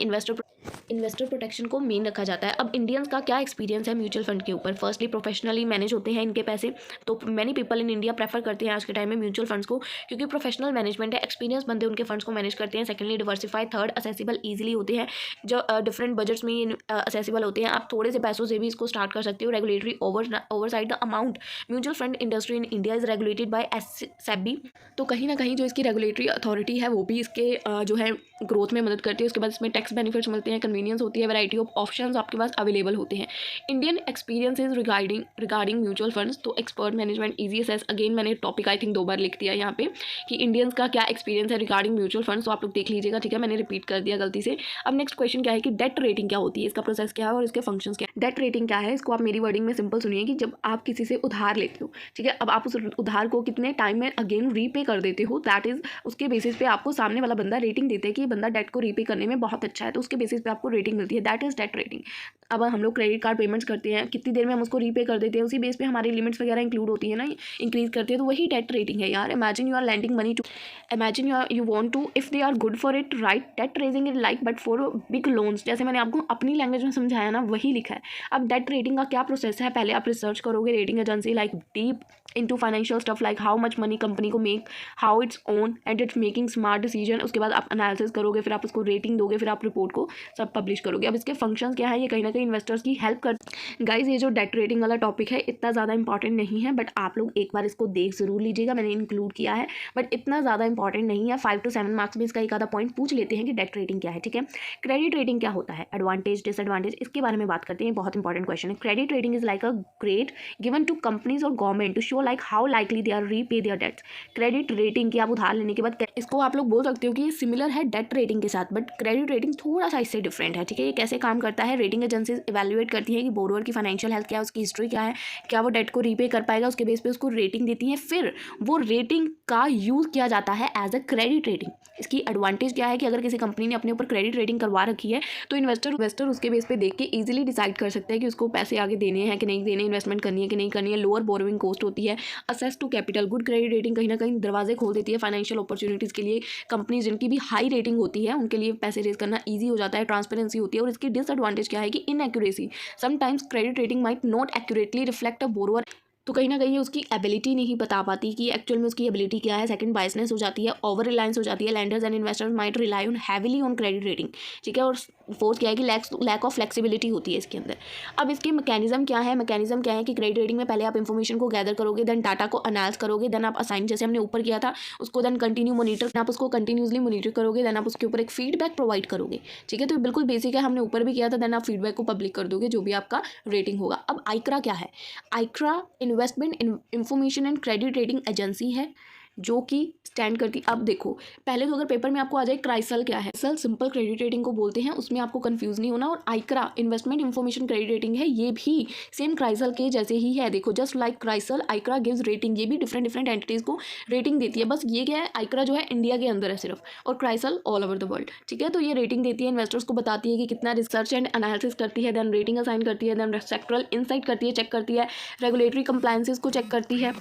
इन्वेस्टर प्रोटेक्शन को मेन रखा जाता है। अब इंडियंस का क्या एक्सपीरियंस है म्यूचुअल फंड के ऊपर। फर्स्टली प्रोफेशनली मैनेज होते हैं इनके पैसे, तो many people in India prefer करते हैं आज के टाइम में म्यूचुअल फंड्स को, क्योंकि प्रोफेशनल मैनेजमेंट है, एक्सपीरियंस बंदे उनके फंड्स को मैनेज करते हैं। Secondly diversified, third accessible easily होते हैं, जो डिफरेंट बजट्स में ये असेसिबल होते हैं। आप थोड़े से पैसों से भी इसको स्टार्ट कर सकते हो। Regulatory oversight, the amount mutual fund industry in India is regulated by SEBI. तो कहीं ना कहीं जो इसकी रेगुलेटरी अथॉरिटी है वो भी इसके जो है ग्रोथ में मदद करती है। उसके बाद इसमें टैक्स बेनिफिट्स मिलते हैं, कन्वीनियंस होती है, वैरायटी ऑफ ऑप्शंस आपके पास अवेलेबल होते हैं। Indian experience is regarding mutual funds, तो expert management easy access. Again मैंने टॉपिक आई थिंक 2 बार लिख दिया यहाँ पे कि इंडियंस का क्या एक्सपीरियंस है रिगार्डिंग म्यूचुअल फंड्स, तो आप लोग देख लीजिएगा, ठीक है, मैंने रिपीट कर दिया गलती से। अब नेक्स्ट क्वेश्चन क्या है कि डेट रेटिंग क्या होती है, इसका प्रोसेस क्या है और इसके फंक्शंस क्या है। डेट रेटिंग क्या है, इसको आप मेरी वर्डिंग में सिंपल सुनिए कि जब आप किसी से उधार लेते हो, ठीक है, अब आप उस उधार को कितने टाइम में अगेन रीपे कर देते हो, दैट इज उसके बेसिस पे आपको सामने वाला बंदा रेटिंग देते हैं कि बंदा डेट को रीपे करने में बहुत अच्छा है, तो उसके बेसिस पे आपको रेटिंग मिलती है, दैट इज डेट रेटिंग। अब हम लोग क्रेडिट कार्ड पेमेंट्स करते हैं, कितनी देर में हम उसको रीपे कर देते हैं, उसी बेस पे हमारी लिमिट्स वगैरह इंक्लूड होती है ना, इंक्रीज करती है, तो वही डेट रेटिंग है यार। Imagine you are lending money to, imagine you want to, if they are good for it, right, debt raising is like but for big loans. जैसे मैंने आपको अपनी लैंग्वेज में समझाया ना, वही लिखा है। अब डेट रेटिंग का क्या प्रोसेस है, पहले आप रिसर्च करोगे rating agency like deep into financial stuff like how much money company को make, how it's own and it's making smart decision। उसके बाद आप एनालिसिस करोगे, फिर आप उसको रेटिंग दोगे, फिर आप रिपोर्ट को सब पब्लिश करोगे। अब इसके फंक्शंस क्या है, ये कहीं ना कहीं इन्वेस्टर्स की हेल्प कर। गाइज ये जो डेट रेटिंग वाला टॉपिक है इतना ज़्यादा इंपॉर्टेंट नहीं है, बट आप लोग एक बार इसको देख जरूर लीजिएगा, मैंने इंक्लूड किया है, बट इतना ज़्यादा इंपॉर्टेंट नहीं है। 5 to 7 मार्क्स में इसका एक आधा पॉइंट पूछ लेते हैं कि डेट रेटिंग क्या है, ठीक है। क्रेडिट रेटिंग क्या होता है, एडवांटेज डिसएडवांटेज, इसके बारे में बात करते हैं, बहुत इंपॉर्टेंट क्वेश्चन है। Credit rating is like a grade given to companies और government to show like how likely they are repay their debts. Credit rating की आप उधार लेने के बाद, इसको आप लोग बोल सकते हो कि ये सिमिलर है डेट रेटिंग के साथ, बट क्रेडिट रेटिंग थोड़ा सा इससे डिफरेंट है, ठीक है। ये कैसे काम करता है, रेटिंग एजेंसीज इवैल्यूएट करती है कि बोरोवर की फाइनेंशियल हेल्थ क्या है, उसकी हिस्ट्री क्या है, क्या वो डेट को रीपे कर पाएगा, उसके बेस पे उसको रेटिंग देती है, फिर वो रेटिंग का यूज़ किया जाता है एज अ क्रेडिट रेटिंग। इसकी एडवांटेज क्या है कि अगर किसी कंपनी ने अपने ऊपर क्रेडिट रेटिंग करवा रखी है तो इन्वेस्टर उसके बेस पे देख के इजीली डिसाइड कर सकते हैं कि उसको पैसे आगे देने हैं कि नहीं देने, इन्वेस्टमेंट करनी है कि नहीं करनी है। लोअर बोरोइंग कॉस्ट होती है, access to capital. Good credit rating कहीं ना कहीं दरवाजे खोल देती है फाइनेंशियल अपॉर्चुनिटीज़ के लिए। कंपनीज जिनकी भी हाई रेटिंग होती है उनके लिए पैसे रेज करना ईजी हो जाता है, ट्रांसपेरेंसी होती है। और इसकी डिसएडवांटेज क्या है कि inaccuracy, sometimes credit rating might not accurately reflect a borrower, तो कहीं ना कहीं उसकी एबिलिटी नहीं बता पाती कि एक्चुअल में उसकी एबिलिटी क्या है। सेकंड बायसनेस हो जाती है, ओवर रिलायंस हो जाती है। Landers and investors might rely on heavily on credit rating, ठीक है। और फोर्थ क्या है कि लैक ऑफ फ्लेक्सिबिलिटी होती है इसके अंदर। अब इसके मैकेनिज्म क्या है, कि क्रेडिट रेटिंग में पहले आप इन्फॉर्मेशन को गैदर करोगे, देन डाटा को एनालाइज करोगे, देन आप असाइन, जैसे हमने ऊपर किया था उसको, देन कंटिन्यू मॉनिटर, आप उसको कंटिन्यूसली मॉनिटर करोगे, देन आप उसके ऊपर एक फीडबैक प्रोवाइड करोगे, ठीक है। तो बिल्कुल बेसिक है, हमने ऊपर भी किया था। देन आप फीडबैक को पब्लिक कर दोगे जो भी आपका रेटिंग होगा। अब आइक्रा क्या है, ICRA investment information and credit rating agency है जो कि स्टैंड करती। अब देखो, पहले तो अगर पेपर में आपको आ जाए क्राइसल क्या है, क्राइसल सिंपल क्रेडिट रेटिंग को बोलते हैं, उसमें आपको कंफ्यूज नहीं होना। और ICRA investment information credit rating है, ये भी सेम क्राइसल के जैसे ही है। देखो, just like क्राइसल, ICRA gives rating, ये भी डिफरेंट डिफरेंट एंटिटीज़ को रेटिंग देती है। बस ये क्या है, आइक्रा जो है इंडिया के अंदर है सिर्फ, और क्राइसल ऑल ओवर द वर्ल्ड। ठीक है, तो ये रेटिंग देती है, इन्वेस्टर्स को बताती है कि कितना रिसर्च एंड एनालिसिस करती है, देन रेटिंग असाइन करती है, देन सेक्टरल इनसाइट करती है, चेक करती है, रेगुलेटरी कंप्लायंसेस को चेक करती है।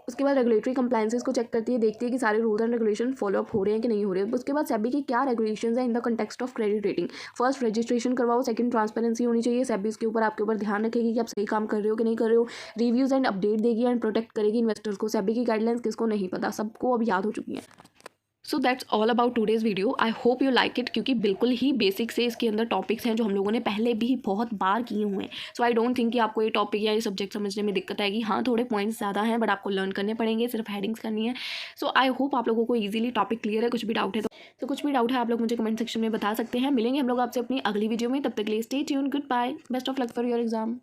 उसके बाद रेगुलेटरी कंप्लायंसेस को चेक करती है, देखती है कि सारे rules and regulation follow up हो रहे हैं कि नहीं हो रहे हैं। उसके बाद सेबी की क्या रेगुलेशंस हैं in the context of credit rating. First, registration करवाओ, सेकंड, ट्रांसपेरेंसी होनी चाहिए। सेबी इसके ऊपर आपके ऊपर ध्यान रखेगी कि आप सही काम कर रहे हो कि नहीं कर रहे हो। रिव्यूज़ एंड अपडेट देगी एंड प्रोटेक्ट करेगी इन्वेस्टर्स को। सेबी की गाइडलाइंस किसको नहीं पता, सबको अब याद हो चुकी हैं। So that's all about today's video. I hope you like it, क्योंकि बिल्कुल ही बेसिक से इसके अंदर टॉपिक्स हैं जो हम लोगों ने पहले भी बहुत बार किए हुए हैं। सो आई डोंट थिंक कि आपको ये टॉपिक या ये सब्जेक्ट समझने में दिक्कत आएगी। हाँ, थोड़े पॉइंट्स ज़्यादा हैं, बट आपको लर्न करने पड़ेंगे, सिर्फ हेडिंग्स करनी है। सो आई होप आप लोगों को ईजिली टॉपिक क्लियर है। कुछ भी डाउट है तो कुछ भी डाउट है आप लोग मुझे कमेंट सेक्शन में बता सकते हैं। मिलेंगे हम लोग आपसे अपनी अगली वीडियो में, तब तक के लिए stay tuned, good bye, best of luck for your exam.